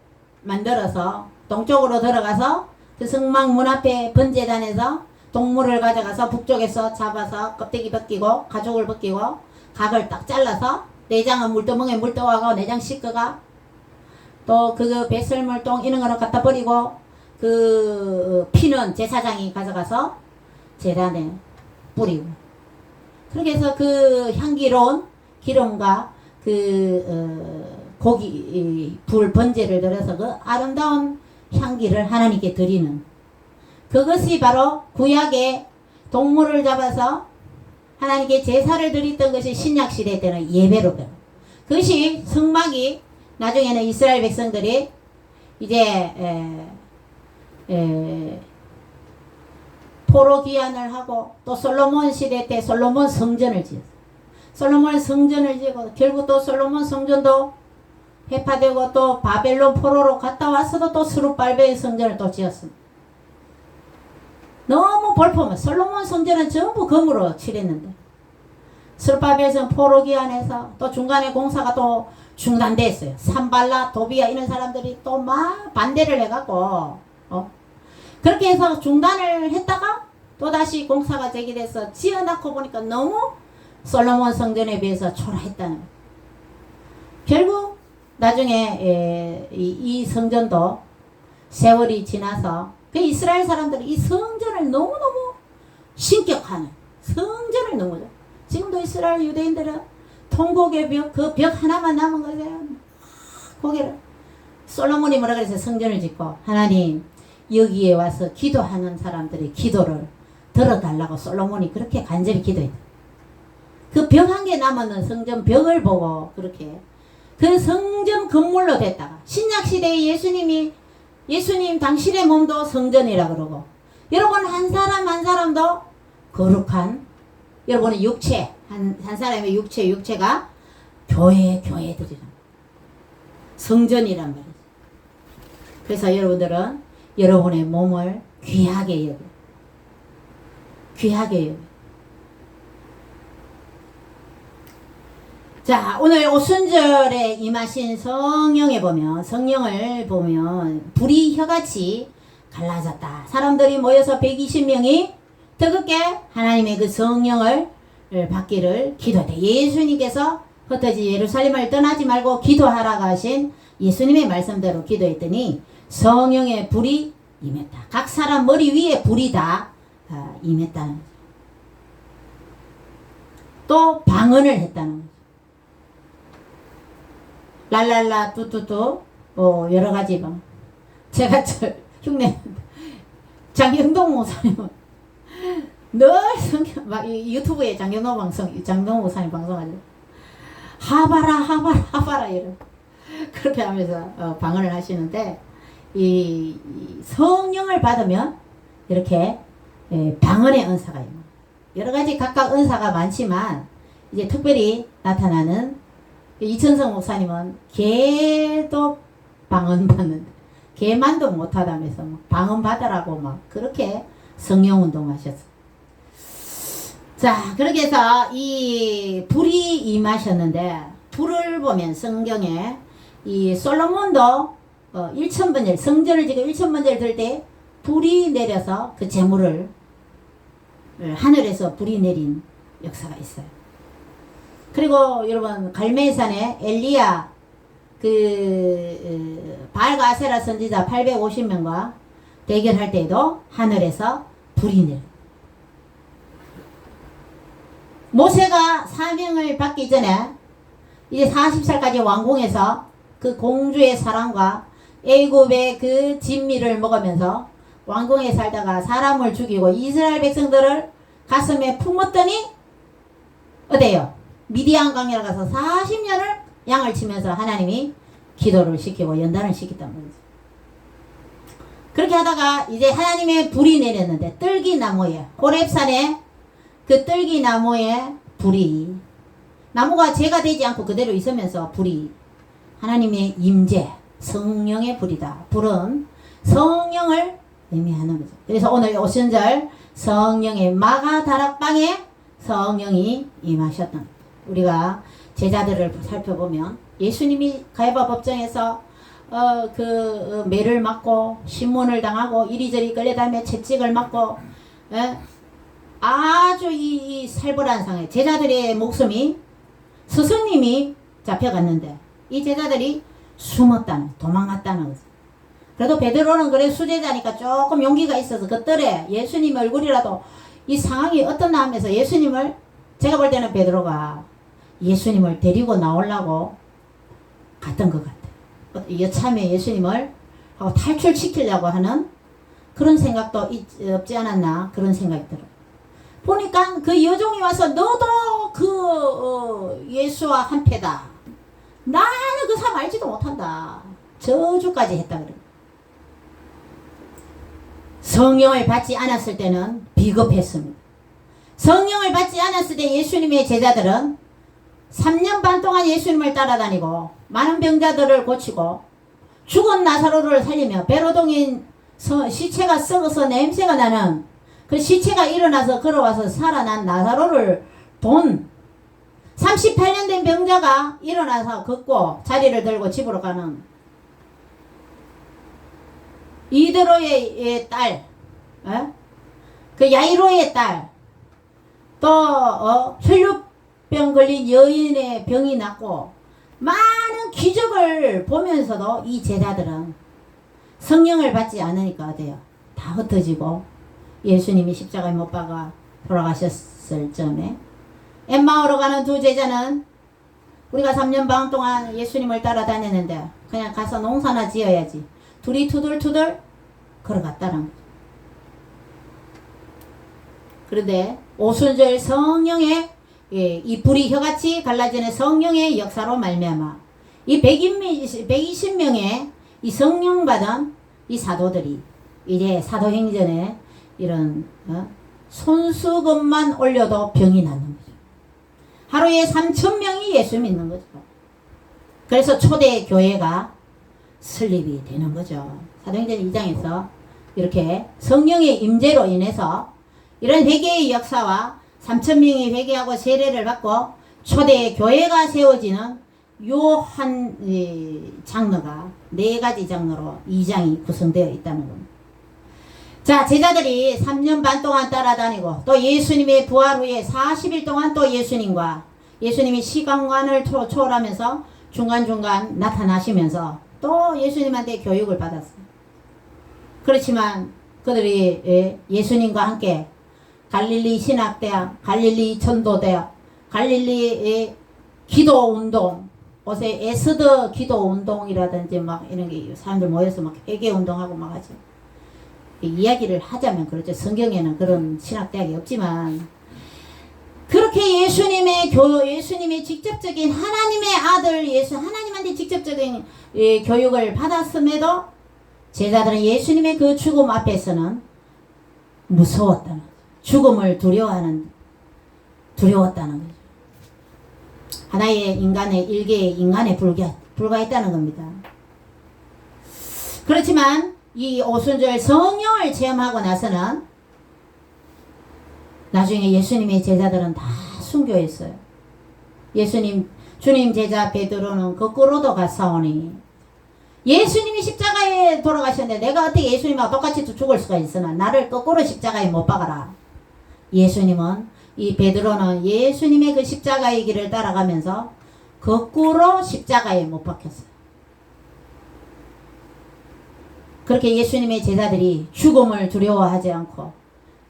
만들어서 동쪽으로 들어가서 그 성막 문 앞에 번제단에서 동물을 가져가서 북쪽에서 잡아서 껍데기 벗기고 가죽을 벗기고 각을 딱 잘라서 내장은 물두멍에 물떠가고 내장 씻어가 또 그 배설물똥 이런 거를 갖다 버리고 그 피는 제사장이 가져가서 제단에 뿌리고 그렇게 해서 그 향기로운 기름과 그 고기 불 번제를 들여서 그 아름다운 향기를 하나님께 드리는 그것이 바로 구약의 동물을 잡아서 하나님께 제사를 드렸던 것이 신약시대 때는 예배로 배워. 그것이 성막이 나중에는 이스라엘 백성들이 이제 포로 귀환을 하고 또 솔로몬 시대 때 솔로몬 성전을 지었어요. 솔로몬 성전을 지고 결국 또 솔로몬 성전도 회파되고 또 바벨론 포로로 갔다 와서도 또 스룹발벨 성전을 또 지었습니다. 너무 볼품은 솔로몬 성전은 전부 금으로 칠했는데 스룹바벨은 포로 귀환해서 또 중간에 공사가 또 중단됐어요. 산발라 도비아 이런 사람들이 또 막 반대를 해갖고 그렇게 해서 중단을 했다가 또다시 공사가 재개돼서 지어놓고 보니까 너무 솔로몬 성전에 비해서 초라했다는 거예요. 결국 나중에 이 성전도 세월이 지나서 그 이스라엘 사람들이 이 성전을 너무너무 신격하는 성전을 너무죠. 지금도 이스라엘 유대인들은 통곡의 벽, 그 벽 하나만 남은 거예요. 거기를 솔로몬이 뭐라 그랬어요? 성전을 짓고 하나님 여기에 와서 기도하는 사람들의 기도를 들어달라고 솔로몬이 그렇게 간절히 기도했다. 그 벽 한 개 남았는 성전 벽을 보고 그렇게 그 성전 건물로 됐다가 신약시대에 예수님 당신의 몸도 성전이라 그러고 여러분 한 사람 한 사람도 거룩한 여러분의 육체 한 사람의 육체가 교회들이란 성전이란 말이죠. 그래서 여러분들은 여러분의 몸을 귀하게 여겨. 귀하게 여겨. 자, 오늘 오순절에 임하신 성령을 보면 불이 혀같이 갈라졌다. 사람들이 모여서 120명이 뜨겁게 하나님의 그 성령을 받기를 기도했다. 예수님께서 흩어지 예루살렘을 떠나지 말고 기도하라고 하신 예수님의 말씀대로 기도했더니 성령의 불이 임했다. 각 사람 머리 위에 불이 다 임했다는 거죠. 또 방언을 했다는 거죠. 랄랄라 뚜뚜뚜 여러 가지 방. 제가 흉내 장경동 목사님은 늘 성경 막 유튜브에 장경동 목사님 방송하죠. 하바라 이런 그렇게 하면서 방언을 하시는데 이 성령을 받으면 이렇게 방언의 은사가 있는 여러 가지 각각 은사가 많지만 이제 특별히 나타나는 이천성 목사님은 개도 방언 받는데 개만도 못하다면서 방언 받으라고 막 그렇게 성령 운동하셨어요. 자, 그렇게 해서 이 불이 임하셨는데 불을 보면 성경에 이 솔로몬도 1000번째 성전을 지금 1000번째를 들 때 불이 내려서 그 제물을 하늘에서 불이 내린 역사가 있어요. 그리고 여러분 갈멜산에 엘리야 바알과 아세라 선지자 850명과 대결할 때에도 하늘에서 불이 내려. 모세가 사명을 받기 전에 이제 40살까지 왕궁에서 그 공주의 사랑과 애굽의 그 진미를 먹으면서 왕궁에 살다가 사람을 죽이고 이스라엘 백성들을 가슴에 품었더니 어때요? 미디안 강에 가서 40년을 양을 치면서 하나님이 기도를 시키고 연단을 시켰단 말이죠. 그렇게 하다가 이제 하나님의 불이 내렸는데 뜰기나무에 호렙산에 그 뜰기나무에 불이 나무가 죄가 되지 않고 그대로 있으면서 불이 하나님의 임재 성령의 불이다. 불은 성령을 의미하는 거죠. 그래서 오늘 오순절 성령의 마가다락방에 성령이 임하셨던 우리가 제자들을 살펴보면 예수님이 가야바 법정에서 매를 맞고 신문을 당하고 이리저리 끌려다니며 채찍을 맞고 아주 이 살벌한 상황에 제자들의 목숨이 스승님이 잡혀갔는데 이 제자들이 숨었다는 도망갔다는 거죠. 그래도 베드로는 그래 수제자니까 조금 용기가 있어서 그 뜰에 예수님 얼굴이라도 이 상황이 어떻나 하면서 예수님을 제가 볼 때는 베드로가 예수님을 데리고 나오려고 갔던 것 같아요. 여참에 예수님을 하고 탈출시키려고 하는 그런 생각도 없지 않았나 그런 생각이 들어요. 보니까 그 여종이 와서 너도 예수와 한패다. 나는 그 사람 알지도 못한다. 저주까지 했다 그래요. 성령을 받지 않았을 때는 비겁했습니다. 성령을 받지 않았을 때 예수님의 제자들은 3년 반 동안 예수님을 따라다니고 많은 병자들을 고치고 죽은 나사로를 살리며 베로동인 시체가 썩어서 냄새가 나는 그 시체가 일어나서 걸어와서 살아난 나사로를 본 38년 된 병자가 일어나서 걷고 자리를 들고 집으로 가는 이드로의 딸, 그 야이로의 딸, 또 혈류병 걸린 여인의 병이 낫고 많은 기적을 보면서도 이 제자들은 성령을 받지 않으니까 어때요? 다 흩어지고 예수님이 십자가에 못 박아 돌아가셨을 점에 엠마오로 가는 두 제자는 우리가 3년 반 동안 예수님을 따라다녔는데 그냥 가서 농사나 지어야지. 둘이 투덜투덜 걸어갔다는 거죠. 그런데 오순절 성령의 이 불이 혀같이 갈라지는 성령의 역사로 말미암아 이 120명의 이 성령 받은 이 사도들이 이제 사도행전에 이런 손수건만 올려도 병이 나는 거죠. 하루에 3,000명이 예수 믿는 거죠. 그래서 초대 교회가 설립이 되는 거죠. 사도행전 2장에서 이렇게 성령의 임재로 인해서 이런 회개의 역사와 3,000명이 회개하고 세례를 받고 초대 교회가 세워지는 요 한 장르가 4가지 장르로 2장이 구성되어 있다는 겁니다. 자, 제자들이 3년 반 동안 따라다니고 또 예수님의 부활 후에 40일 동안 또 예수님이 시간관을 초월하면서 중간중간 나타나시면서 또 예수님한테 교육을 받았어요. 그렇지만 그들이 예수님과 함께 갈릴리 신학대학, 갈릴리 전도대학, 갈릴리 기도운동, 요새 에스더 기도운동이라든지 막 이런 게 사람들 모여서 막 회개운동하고 막 하죠. 이야기를 하자면 그렇죠. 성경에는 그런 신학대학이 없지만 그렇게 예수님의 직접적인 하나님의 아들 하나님한테 직접적인 교육을 받았음에도 제자들은 예수님의 그 죽음 앞에서는 무서웠다는 거죠. 죽음을 두려웠다는 거죠. 하나의 일개의 인간에 불과했다는 겁니다. 그렇지만 이 오순절 성령을 체험하고 나서는 나중에 예수님의 제자들은 다 순교했어요. 주님 제자 베드로는 거꾸로도 갔사오니 예수님이 십자가에 돌아가셨는데 내가 어떻게 예수님하고 똑같이 죽을 수가 있으나 나를 거꾸로 십자가에 못 박아라. 이 베드로는 예수님의 그 십자가의 길을 따라가면서 거꾸로 십자가에 못 박혔어요. 그렇게 예수님의 제자들이 죽음을 두려워하지 않고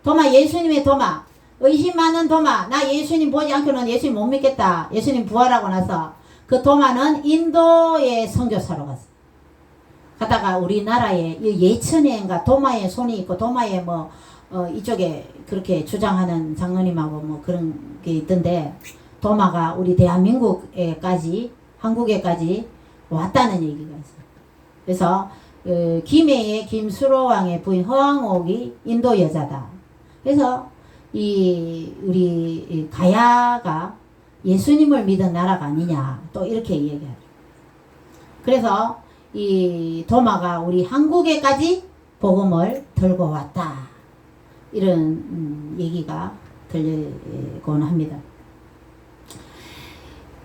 도마, 예수님의 도마, 의심 많은 도마, 나 예수님 보지 않고는 예수님 못 믿겠다. 예수님 부활하고 나서 그 도마는 인도의 선교사로 갔어. 가다가 우리나라에 예천에인가 도마에 손이 있고 도마에 뭐 이쪽에 그렇게 주장하는 장로님하고 뭐 그런 게 있던데 도마가 우리 대한민국에까지 한국에까지 왔다는 얘기가 있어요. 그래서 김해의 김수로왕의 부인 허황옥이 인도 여자다. 그래서 우리 가야가 예수님을 믿은 나라가 아니냐 또 이렇게 얘기하죠. 그래서 이 도마가 우리 한국에까지 복음을 들고 왔다. 이런 얘기가 들리곤 합니다.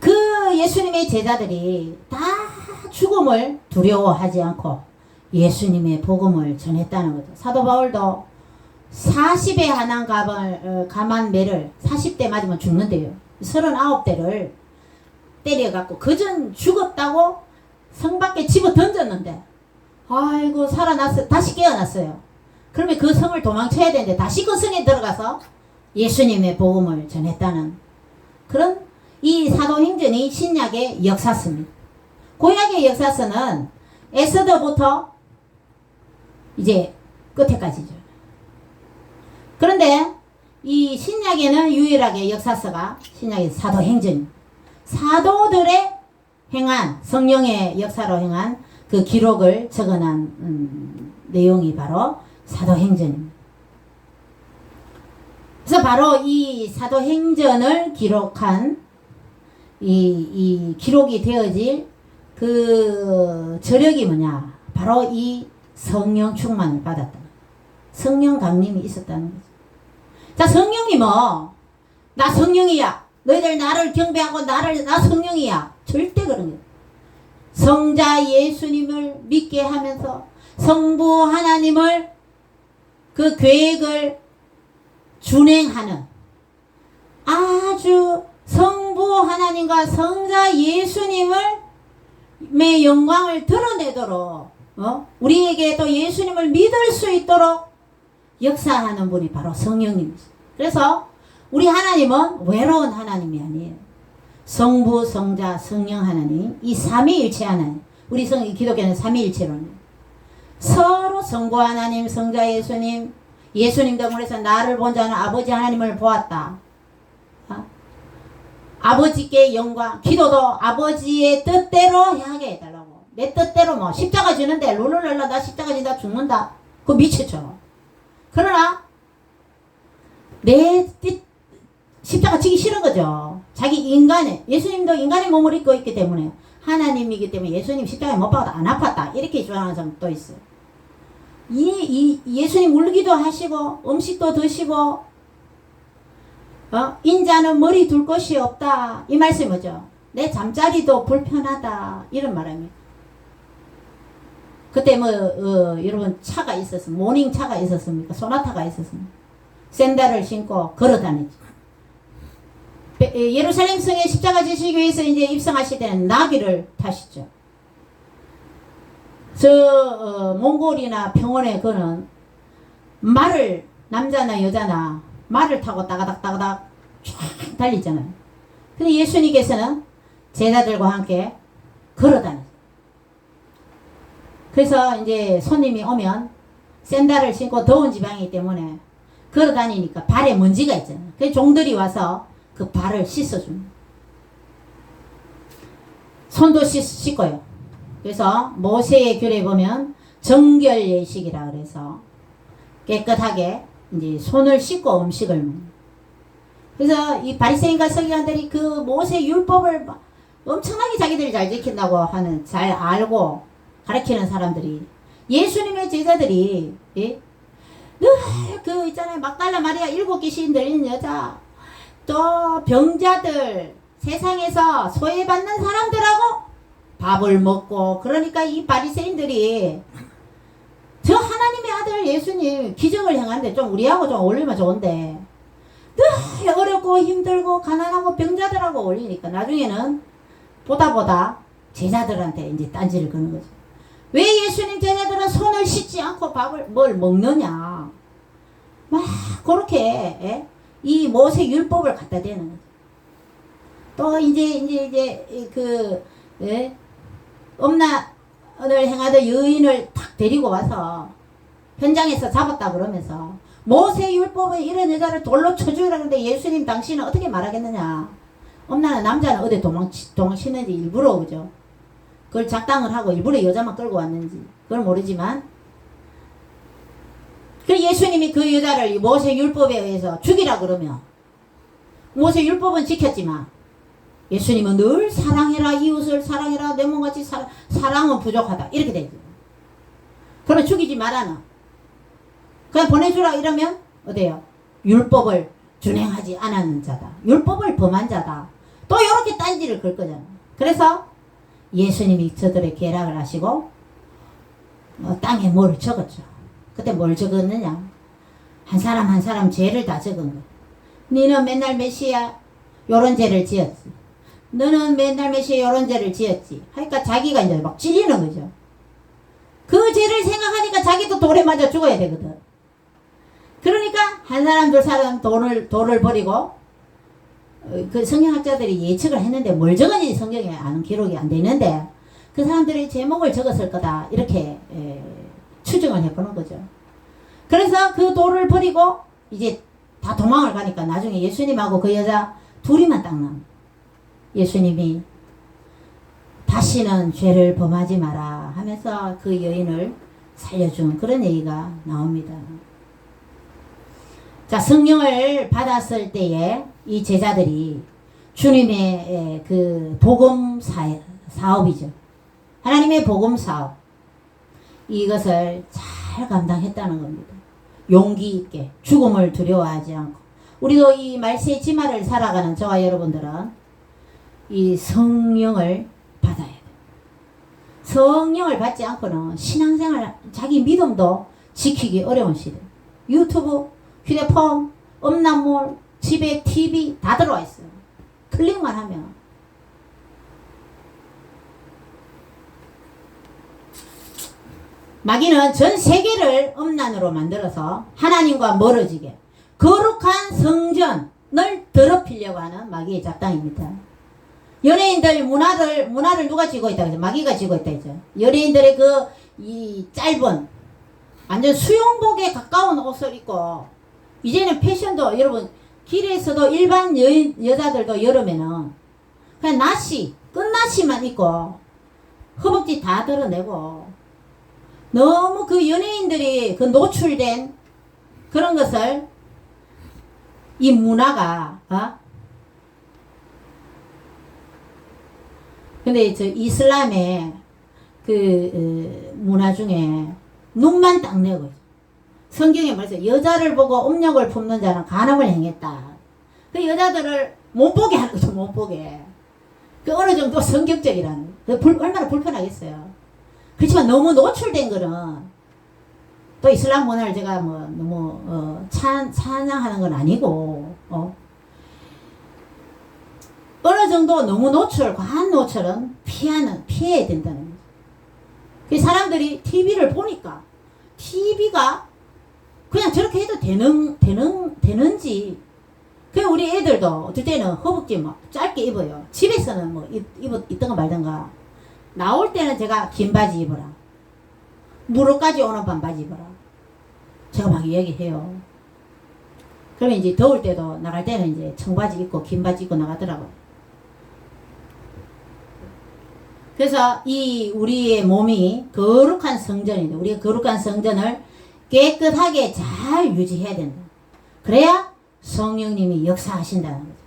그 예수님의 제자들이 다 죽음을 두려워하지 않고 예수님의 복음을 전했다는 거죠. 사도 바울도 40에 한한 감한 매를 40대 맞으면 죽는데요. 39대를 때려갖고 그전 죽었다고 성 밖에 집어 던졌는데 아이고 살아났어. 다시 깨어났어요. 그러면 그 성을 도망쳐야 되는데 다시 그 성에 들어가서 예수님의 복음을 전했다는 그런 이 사도행전이 신약의 역사서입니다. 구약의 역사서는 에스더부터 이제 끝에까지죠. 그런데 이 신약에는 유일하게 역사서가 신약의 사도행전입니다. 사도들의 행한 성령의 역사로 행한 그 기록을 적어놓은 내용이 바로 사도행전입니다. 그래서 바로 이 사도행전을 기록한 이 기록이 되어질 그 저력이 뭐냐? 바로 이 성령 충만을 받았다. 성령 강림이 있었다는 거죠. 자, 성령이 뭐? 나 성령이야. 너희들 나를 경배하고 나 성령이야. 절대 그런 게. 성자 예수님을 믿게 하면서 성부 하나님을 그 계획을 준행하는 아주 성부 하나님과 성자 예수님을 의 영광을 드러내도록 우리에게 또 예수님을 믿을 수 있도록 역사하는 분이 바로 성령님이죠. 그래서 우리 하나님은 외로운 하나님이 아니에요. 성부, 성자, 성령 하나님, 이 삼위일체 하나님. 우리 기독교는 삼위일체론이에요. 서로 성부 하나님, 성자 예수님, 예수님도 그래서 나를 본 자는 아버지 하나님을 보았다. 아버지께 영광, 기도도 아버지의 뜻대로 하게 해달라고. 내 뜻대로 뭐 십자가 지는데 룰루랄라 나 십자가 지다 죽는다. 그거 미치죠. 그러나 내 뜻 십자가 지기 싫은 거죠. 자기 인간의 예수님도 인간의 몸을 입고 있기 때문에 하나님이기 때문에 예수님 십자가에 못 박아도 안 아팠다. 이렇게 주장하는 사람도 있어요. 예수님 울기도 하시고 음식도 드시고 인자는 머리 둘 곳이 없다. 이 말씀이 뭐죠? 내 잠자리도 불편하다. 이런 말입니다. 그때 여러분 차가 있었습니까? 모닝 차가 있었습니까? 소나타가 있었습니까? 샌들을 신고 걸어 다녔죠. 예루살렘 성에 십자가 지시기 위해서 이제 입성하실 때는 나귀를 타시죠. 몽골이나 평원에 그는 말을 남자나 여자나 말을 타고 따가닥 쫙 달리잖아요. 근데 예수님께서는 제자들과 함께 걸어 다녔어요. 그래서 이제 손님이 오면 샌들을 신고 더운 지방이기 때문에 걸어 다니니까 발에 먼지가 있잖아요. 그래서 종들이 와서 그 발을 씻어줍니다. 손도 씻고요. 그래서 모세의 규례에 보면 정결 예식이라 그래서 깨끗하게 이제 손을 씻고 음식을 먹는. 그래서 이 바리새인과 서기관들이 그 모세 율법을 엄청나게 자기들이 잘 지킨다고 하는 잘 알고 가르치는 사람들이 예수님의 제자들이 늘 그 있잖아요 막달라 마리아 7 귀신 들린 여자 또 병자들 세상에서 소외받는 사람들하고 밥을 먹고 그러니까 이 바리새인들이 저 하나님의 아들 예수님 기적을 행하는데 좀 우리하고 좀 어울리면 좋은데 늘 어렵고 힘들고 가난하고 병자들하고 어울리니까 나중에는 보다 제자들한테 이제 딴지를 거는 거죠. 왜 예수님 제자들은 손을 씻지 않고 뭘 먹느냐. 막 그렇게 이 모세 율법을 갖다 대는 거죠. 또 이제 음란을 행하던 여인을 탁 데리고 와서 현장에서 잡았다 그러면서 모세 율법에 이런 여자를 돌로 쳐주라 그러는데 예수님 당신은 어떻게 말하겠느냐. 음란한 남자는 어디 도망치는지 일부러 그죠. 그걸 작당을 하고 일부러 여자만 끌고 왔는지 그걸 모르지만 그 예수님이 그 여자를 모세 율법에 의해서 죽이라 그러면 모세 율법은 지켰지만 예수님은 늘 사랑해라 이웃을 사랑해라 내 몸같이 사랑은 부족하다 이렇게 되죠. 그러면 죽이지 말아나 그냥 보내주라 이러면 어때요? 율법을 준행하지 않은 자다. 율법을 범한 자다. 또 이렇게 딴지를 걸 거잖아. 그래서 예수님이 저들의 계략을 하시고 땅에 뭘 적었죠. 그때 뭘 적었느냐. 한 사람 한 사람 죄를 다 적은 거야. 너는 맨날 메시아 요런 죄를 지었지. 너는 맨날 메시아 요런 죄를 지었지. 하니까 자기가 이제 막 찔리는 거죠. 그 죄를 생각하니까 자기도 돌에 맞아 죽어야 되거든. 그러니까 한 사람 둘 사람 돌을 버리고 그 성경학자들이 예측을 했는데 뭘 적었는지 성경에 아는 기록이 안 되는데 그 사람들이 제목을 적었을 거다 이렇게 추정을 해보는 거죠. 그래서 그 돌을 버리고 이제 다 도망을 가니까 나중에 예수님하고 그 여자 둘이만 딱 남아. 예수님이 다시는 죄를 범하지 마라 하면서 그 여인을 살려준 그런 얘기가 나옵니다. 자, 성령을 받았을 때에 이 제자들이 주님의 그 복음 사업이죠. 하나님의 복음 사업. 이것을 잘 감당했다는 겁니다. 용기 있게 죽음을 두려워하지 않고. 우리도 이 말세의 지마를 살아가는 저와 여러분들은 이 성령을 받아야 돼요. 성령을 받지 않고는 신앙생활, 자기 믿음도 지키기 어려운 시대. 유튜브, 휴대폰, 음란물, 집에 TV 다 들어와 있어요. 클릭만 하면. 마귀는 전 세계를 음란으로 만들어서 하나님과 멀어지게 거룩한 성전을 더럽히려고 하는 마귀의 작당입니다. 연예인들 문화를 누가 쥐고 있다 그죠? 마귀가 쥐고 있다 그죠? 연예인들의 이 짧은 완전 수영복에 가까운 옷을 입고 이제는 패션도 여러분 길에서도 일반 여자들도 여름에는 그냥 끝나시만 입고 허벅지 다 드러내고 너무 그 연예인들이 그 노출된 그런 것을 이 문화가 근데 저 이슬람의 그 문화 중에 눈만 딱 내고 성경에 말해서 여자를 보고 음욕을 품는 자는 간음을 행했다. 그 여자들을 못 보게 하는 거죠. 못 보게. 그 어느 정도 성격적이라는 얼마나 불편하겠어요. 그렇지만 너무 노출된 거는 또 이슬람 문화를 제가 뭐 너무 찬양하는 건 아니고 어느 정도 너무 과한 노출은 피해야 된다는 거죠. 그 사람들이 TV를 보니까 TV가 그냥 저렇게 해도 되는지. 그 우리 애들도 어떨 때는 허벅지 막 짧게 입어요. 집에서는 뭐 입던가 말던가. 나올 때는 제가 긴 바지 입어라. 무릎까지 오는 반바지 입어라. 제가 막 얘기해요. 그러면 이제 더울 때도 나갈 때는 이제 청바지 입고 긴 바지 입고 나가더라고요. 그래서 이 우리의 몸이 거룩한 성전인데 우리의 거룩한 성전을 깨끗하게 잘 유지해야 된다. 그래야 성령님이 역사하신다는 거죠.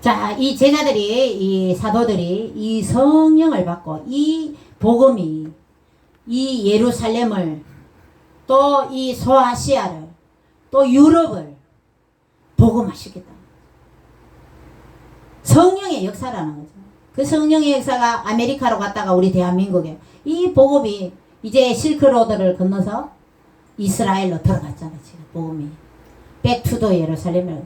자, 이 제자들이, 이 사도들이 이 성령을 받고 이 복음이 이 예루살렘을 또 이 소아시아를 또 유럽을 복음화시켰다. 성령의 역사라는 거죠. 그 성령의 역사가 아메리카로 갔다가 우리 대한민국에 이 복음이 이제 실크로드를 건너서 이스라엘로 들어갔잖아요. 지금 복음이 백투더 예루살렘을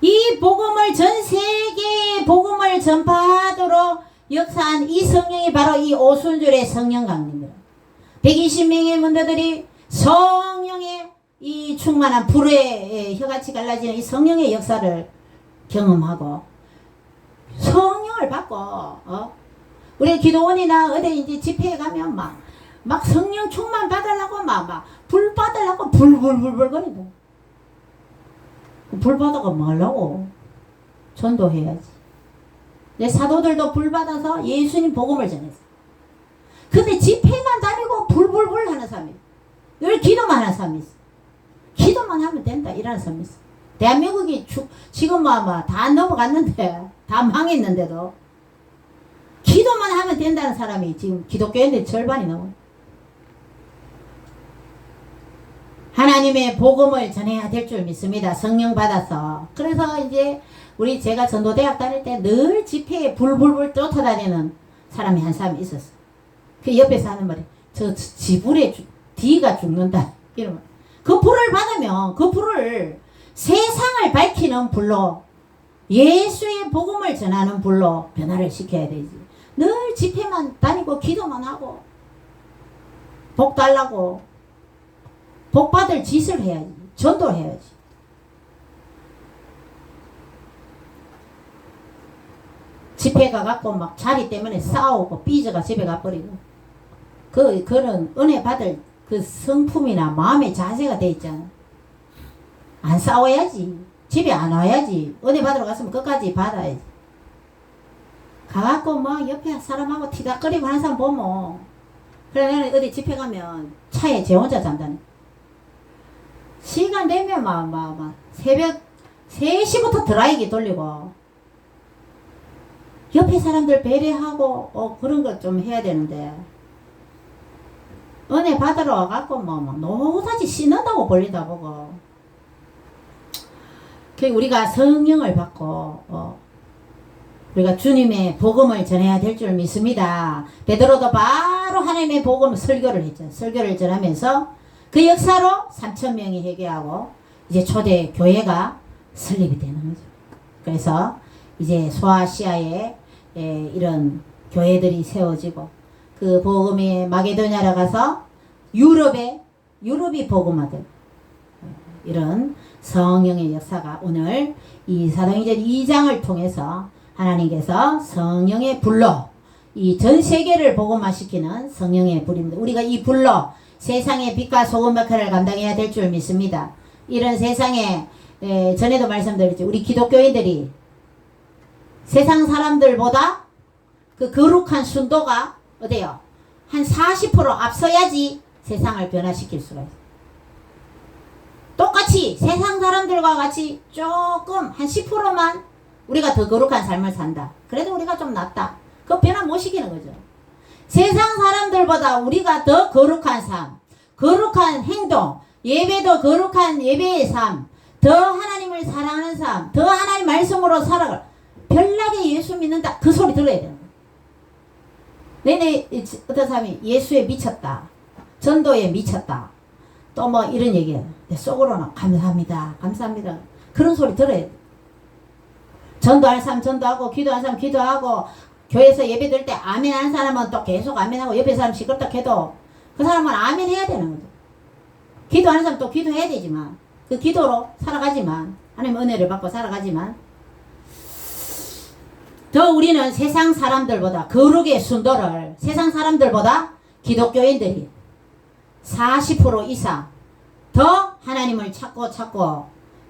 이 복음을 전 세계에 복음을 전파하도록 역사한 이 성령이 바로 이 오순절의 성령 강림입니다. 120명의 문도들이 성령의 이 충만한 불의 혀같이 갈라지는 이 성령의 역사를 경험하고 성령을 받고 우리 기도원이나 어디 이제 집회에 가면 막 성령 충만 받으려고 막 불 받으려고 불불불불 거리고 불 받아가 뭐 하려고? 전도해야지. 내 사도들도 불 받아서 예수님 복음을 전했어. 근데 집회만 다니고 불불불 하는 사람이 늘 기도만 하는 사람이 있어. 기도만 하면 된다 이라는 사람이 있어. 대한민국이 지금 다 넘어갔는데 다 망했는데도 기도만 하면 된다는 사람이 지금 기독교인들 절반이 넘어. 하나님의 복음을 전해야 될 줄 믿습니다. 성령 받아서. 그래서 이제 제가 전도대학 다닐 때 늘 집회에 불불불 쫓아다니는 사람이 한 사람이 있었어. 그 옆에서 하는 말이 저 지불에 D가 죽는다 이러면 그 불을 받으면 그 불을 세상을 밝히는 불로 예수의 복음을 전하는 불로 변화를 시켜야 되지. 늘 집회만 다니고 기도만 하고 복 달라고 복 받을 짓을 해야지. 전도해야지. 집회 가갖고 막 자리 때문에 싸우고 삐져가 집에 가버리고 그런 은혜 받을 그 성품이나 마음의 자세가 돼 있잖아. 안 싸워야지. 집에 안 와야지. 은혜 받으러 갔으면 끝까지 받아야지. 가갖고 막 옆에 사람하고 티닥거리고 하는 사람 보면 그래 나는 어디 집회 가면 차에 제 혼자 잔다네. 시간 되면 막 새벽 3시부터 드라이기 돌리고 옆에 사람들 배려하고 그런 것 좀 해야 되는데 은혜 받으러 와갖고 막 노다지 씻는다고 벌리다 보고 우리가 성령을 받고 우리가 주님의 복음을 전해야 될 줄 믿습니다. 베드로도 바로 하나님의 복음 설교를 했죠. 설교를 전하면서 그 역사로 3,000명이 회개하고 이제 초대 교회가 설립이 되는 거죠. 그래서 이제 소아시아에 이런 교회들이 세워지고 그 복음이 마게도냐로 가서 유럽이 복음화되고 이런 성령의 역사가 오늘 이 사도행전 2장을 통해서 하나님께서 성령의 불로 이 전 세계를 복음화시키는 성령의 불입니다. 우리가 이 불로 세상의 빛과 소금 역할을 감당해야 될 줄 믿습니다. 이런 세상에 전에도 말씀드렸죠. 우리 기독교인들이 세상 사람들보다 그 거룩한 순도가 어때요? 한 40% 앞서야지 세상을 변화시킬 수가 있어요. 똑같이 세상 사람들과 같이 조금 한 10%만 우리가 더 거룩한 삶을 산다. 그래도 우리가 좀 낫다. 그거 변화 못 시키는 거죠. 세상 사람들보다 우리가 더 거룩한 삶, 거룩한 행동, 예배도 거룩한 예배의 삶, 더 하나님을 사랑하는 삶, 더 하나님 말씀으로 살아갈 별나게 예수 믿는다. 그 소리 들어야 되는 거예요. 내내 어떤 사람이 예수에 미쳤다. 전도에 미쳤다. 또 뭐 이런 얘기예요. 내 속으로는 감사합니다. 감사합니다. 그런 소리 들어야 돼. 전도할 사람 전도하고 기도할 사람 기도하고 교회에서 예배 드릴 때 아멘 하는 사람은 또 계속 아멘하고 옆에 사람 시끄럽다 해도 그 사람은 아멘 해야 되는 거죠. 기도하는 사람 또 기도해야 되지만 그 기도로 살아가지만 하나님 은혜를 받고 살아가지만 더 우리는 세상 사람들보다 거룩의 순도를 세상 사람들보다 기독교인들이 40% 이상 더 하나님을 찾고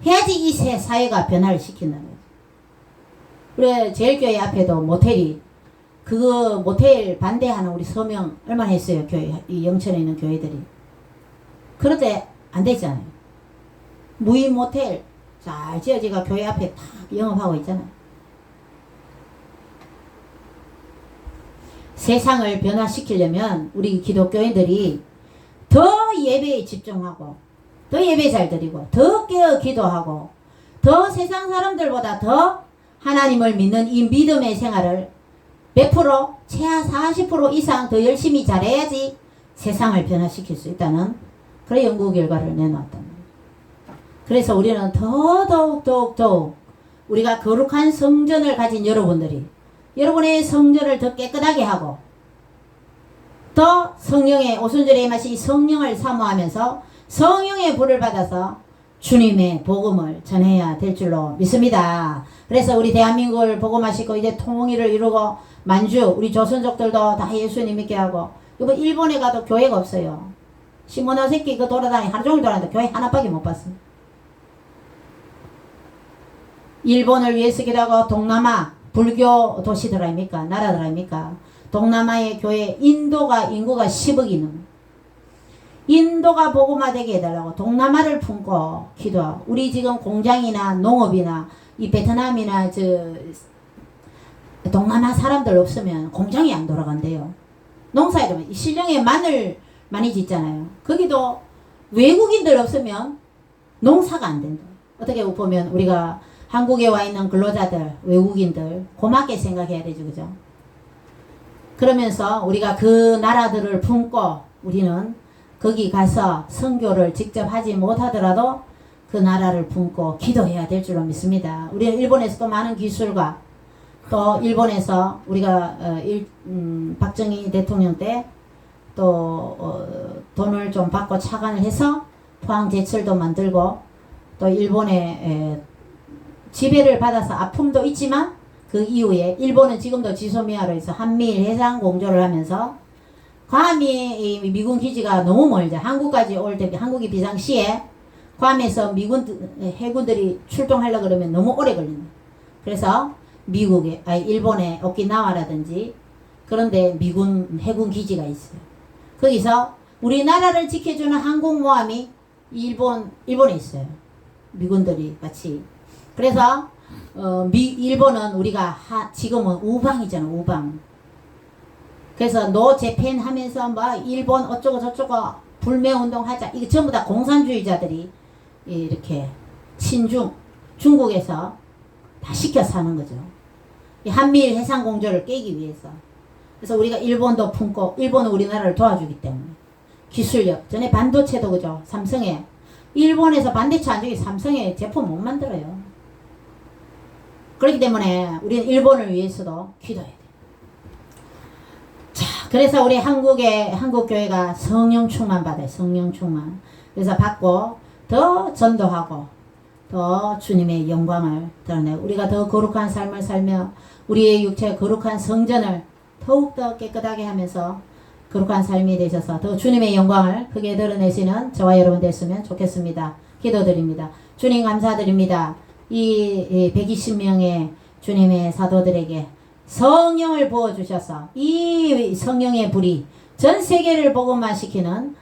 해야지 이 새 사회가 변화를 시킨다는 거죠. 우리 제일교회 앞에도 모텔이 그거 모텔 반대하는 우리 서명 얼마나 했어요. 교회 이 영천에 있는 교회들이. 그런데 안 되잖아요. 무인 모텔 잘 지어지가 교회 앞에 다 영업하고 있잖아요. 세상을 변화시키려면 우리 기독교인들이 더 예배에 집중하고 더 예배 잘 드리고 더 깨어 기도하고 더 세상 사람들보다 더 하나님을 믿는 이 믿음의 생활을 몇 프로 최하 40% 이상 더 열심히 잘해야지 세상을 변화시킬 수 있다는 그런 연구 결과를 내놓았단 말이에요. 그래서 우리는 더욱 우리가 거룩한 성전을 가진 여러분들이 여러분의 성전을 더 깨끗하게 하고 더 성령의 오순절에 임하신 성령을 사모하면서 성령의 불을 받아서 주님의 복음을 전해야 될 줄로 믿습니다. 그래서 우리 대한민국을 복음하시고 이제 통일을 이루고 만주 우리 조선족들도 다 예수님 믿게 하고 이번 일본에 가도 교회가 없어요. 시모노세키 그 돌아다니 하루 종일 돌아다니는데 교회 하나밖에 못 봤어요. 일본을 위해서 기도하고 동남아 불교 도시들 아닙니까? 나라들 아닙니까? 동남아의 교회 인도가 인구가 10억이 넘어요. 인도가 복음화되게 해달라고 동남아를 품고 기도하고 우리 지금 공장이나 농업이나 이 베트남이나 동남아 사람들 없으면 공장이 안 돌아간대요. 농사에 실령에 마늘 많이 짓잖아요. 거기도 외국인들 없으면 농사가 안 된다. 어떻게 보면 우리가 한국에 와 있는 근로자들, 외국인들 고맙게 생각해야 되죠. 그죠? 그러면서 우리가 그 나라들을 품고 우리는 거기 가서 선교를 직접 하지 못하더라도 그 나라를 품고 기도해야 될 줄로 믿습니다. 우리는 일본에서도 많은 기술과 또 일본에서 우리가 박정희 대통령 때 또 돈을 좀 받고 차관을 해서 포항제철도 만들고 또 일본의 지배를 받아서 아픔도 있지만 그 이후에 일본은 지금도 지소미아로 해서 한미일 해상 공조를 하면서 괌이 미군 기지가 너무 멀죠. 한국까지 올 때 한국이 비상시에 괌에서 미군 해군들이 출동하려고 그러면 너무 오래 걸립니다. 그래서 일본의 오키나와라든지 그런데 미군 해군 기지가 있어요. 거기서 우리나라를 지켜주는 항공모함이 일본에 있어요. 미군들이 같이. 그래서 일본은 우리가 지금은 우방이잖아. 우방. 그래서 노 재팬 하면서 막 일본 어쩌고 저쩌고 불매운동 하자. 이거 전부 다 공산주의자들이 이렇게 중국에서 다 시켜 사는 거죠. 한미일 해상공조를 깨기 위해서. 그래서 우리가 일본도 품고 일본은 우리나라를 도와주기 때문에 기술력. 전에 반도체도 그죠. 삼성에 일본에서 반도체 안 주기 삼성에 제품 못 만들어요. 그렇기 때문에 우리는 일본을 위해서도 기도해야 돼요. 자, 그래서 우리 한국 교회가 성령 충만 받아요. 성령 충만. 그래서 받고 더 전도하고 더 주님의 영광을 드러내고 우리가 더 거룩한 삶을 살며 우리의 육체의 거룩한 성전을 더욱더 깨끗하게 하면서 거룩한 삶이 되셔서 더 주님의 영광을 크게 드러내시는 저와 여러분 됐으면 좋겠습니다. 기도드립니다. 주님 감사드립니다. 이 120명의 주님의 사도들에게 성령을 부어주셔서 이 성령의 불이 전 세계를 복음화시키는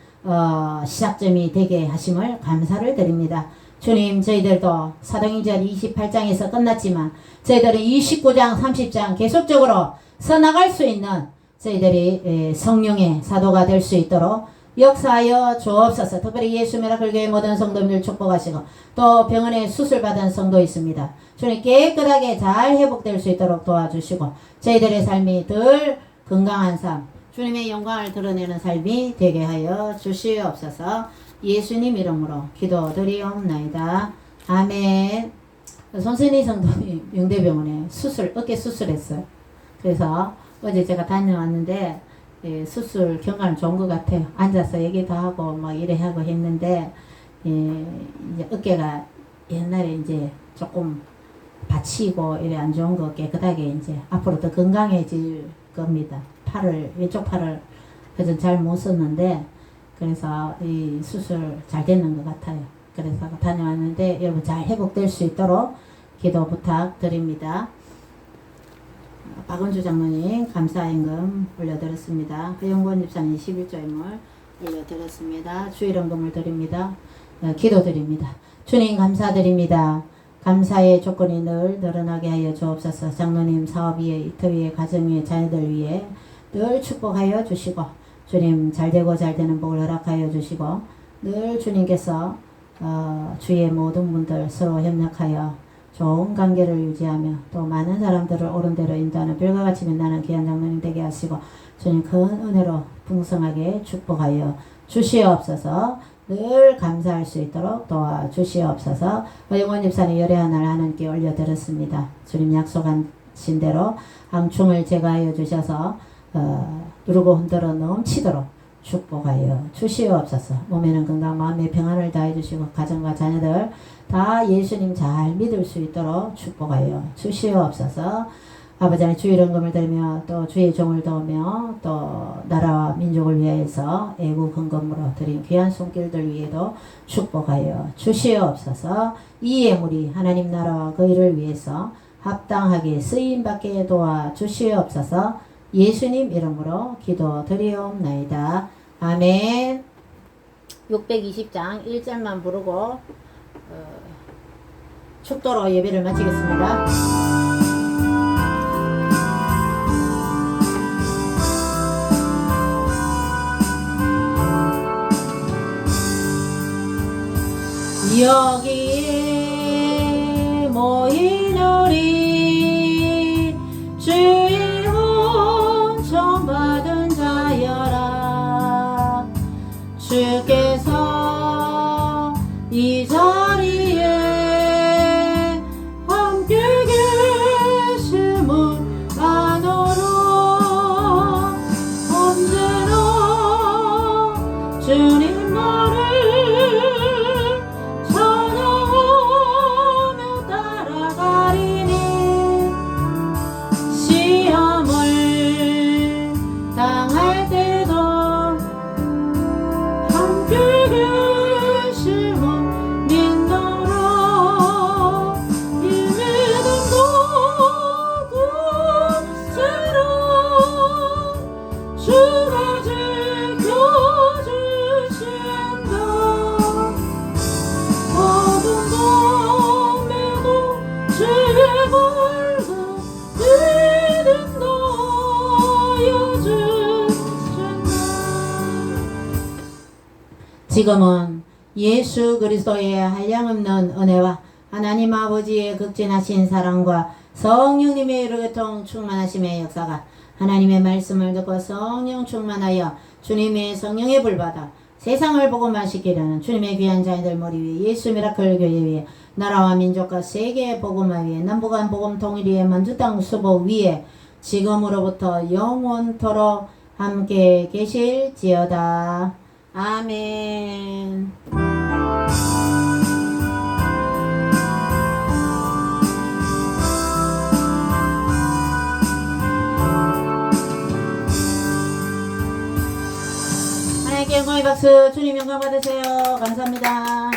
시작점이 되게 하심을 감사를 드립니다. 주님, 저희들도 사도행전 28장에서 끝났지만 저희들은 29장 30장 계속적으로 써나갈 수 있는 저희들이 성령의 사도가 될 수 있도록 역사하여 주옵소서. 특별히 예수 미라클교회 모든 성도님들 축복하시고 또 병원에 수술받은 성도 있습니다. 주님 깨끗하게 잘 회복될 수 있도록 도와주시고 저희들의 삶이 덜 건강한 삶, 주님의 영광을 드러내는 삶이 되게 하여 주시옵소서. 예수님 이름으로 기도드리옵나이다. 아멘. 손선희 성도님 영대병원에 어깨 수술했어요. 그래서 어제 제가 다녀왔는데 수술 경과는 좋은 것 같아요. 앉아서 얘기도 하고 막 이래 하고 했는데 이제 어깨가 옛날에 이제 조금 받치고 이래 안 좋은 거 깨끗하게 이제 앞으로 더 건강해질 겁니다. 왼쪽 팔을 그전 잘 못 썼는데 그래서 이 수술 잘 되는 것 같아요. 그래서 다녀왔는데 여러분 잘 회복될 수 있도록 기도 부탁드립니다. 박은주 장로님 감사임금 올려드렸습니다. 허영권 집사님 11조임을 올려드렸습니다. 주일헌금을 드립니다. 기도드립니다. 주님 감사드립니다. 감사의 조건이 늘 늘어나게 하여 주옵소서. 장로님 사업 위에 이터 위에 가정 위에 자녀들 위에 늘 축복하여 주시고 주님 잘되고 잘되는 복을 허락하여 주시고 늘 주님께서 주위의 모든 분들 서로 협력하여 좋은 관계를 유지하며 또 많은 사람들을 옳은 대로 인도하는 별과 같이 빛나는 귀한 장로님 되게 하시고 주님 큰 은혜로 풍성하게 축복하여 주시옵소서. 늘 감사할 수 있도록 도와주시옵소서. 영원 집사님 열애 하나를 하나님께 올려드렸습니다. 주님 약속한 말씀하신 대로 앙충을 제거하여 주셔서 누르고 흔들어 넘치도록 축복하여 주시옵소서. 몸에는 건강, 마음의 평안을 다해 주시고 가정과 자녀들 다 예수님 잘 믿을 수 있도록 축복하여 주시옵소서. 아버지 하나님 주의 헌금을 드리며 또 주의 종을 도우며 또 나라와 민족을 위하여서 애국 헌금으로 드린 귀한 손길들 위에도 축복하여 주시옵소서. 이 예물이 하나님 나라와 그 일을 위해서 합당하게 쓰임받게 도와 주시옵소서. 예수님 이름으로 기도드리옵나이다. 아멘. 620장 1절만 부르고 축도로 예배를 마치겠습니다. 여기에 모인 우리 주의 은총 받은 자여라. 주께서 이 자리에 함께 계심을 아노라. 언제나 주님 나를 지금은 예수 그리스도의 한량없는 은혜와 하나님 아버지의 극진하신 사랑과 성령님의 이루교통 충만하심의 역사가 하나님의 말씀을 듣고 성령 충만하여 주님의 성령의 불받아 세상을 복음화시키려는 주님의 귀한 자녀들 머리 위에 예수 미라클 교회 위에 나라와 민족과 세계 복음화 위에 남북한 복음 통일 위에 만주 땅 수복 위에 지금으로부터 영원토록 함께 계실지어다. 아멘. 하나님께 영광의 박수, 주님 영광 받으세요. 감사합니다.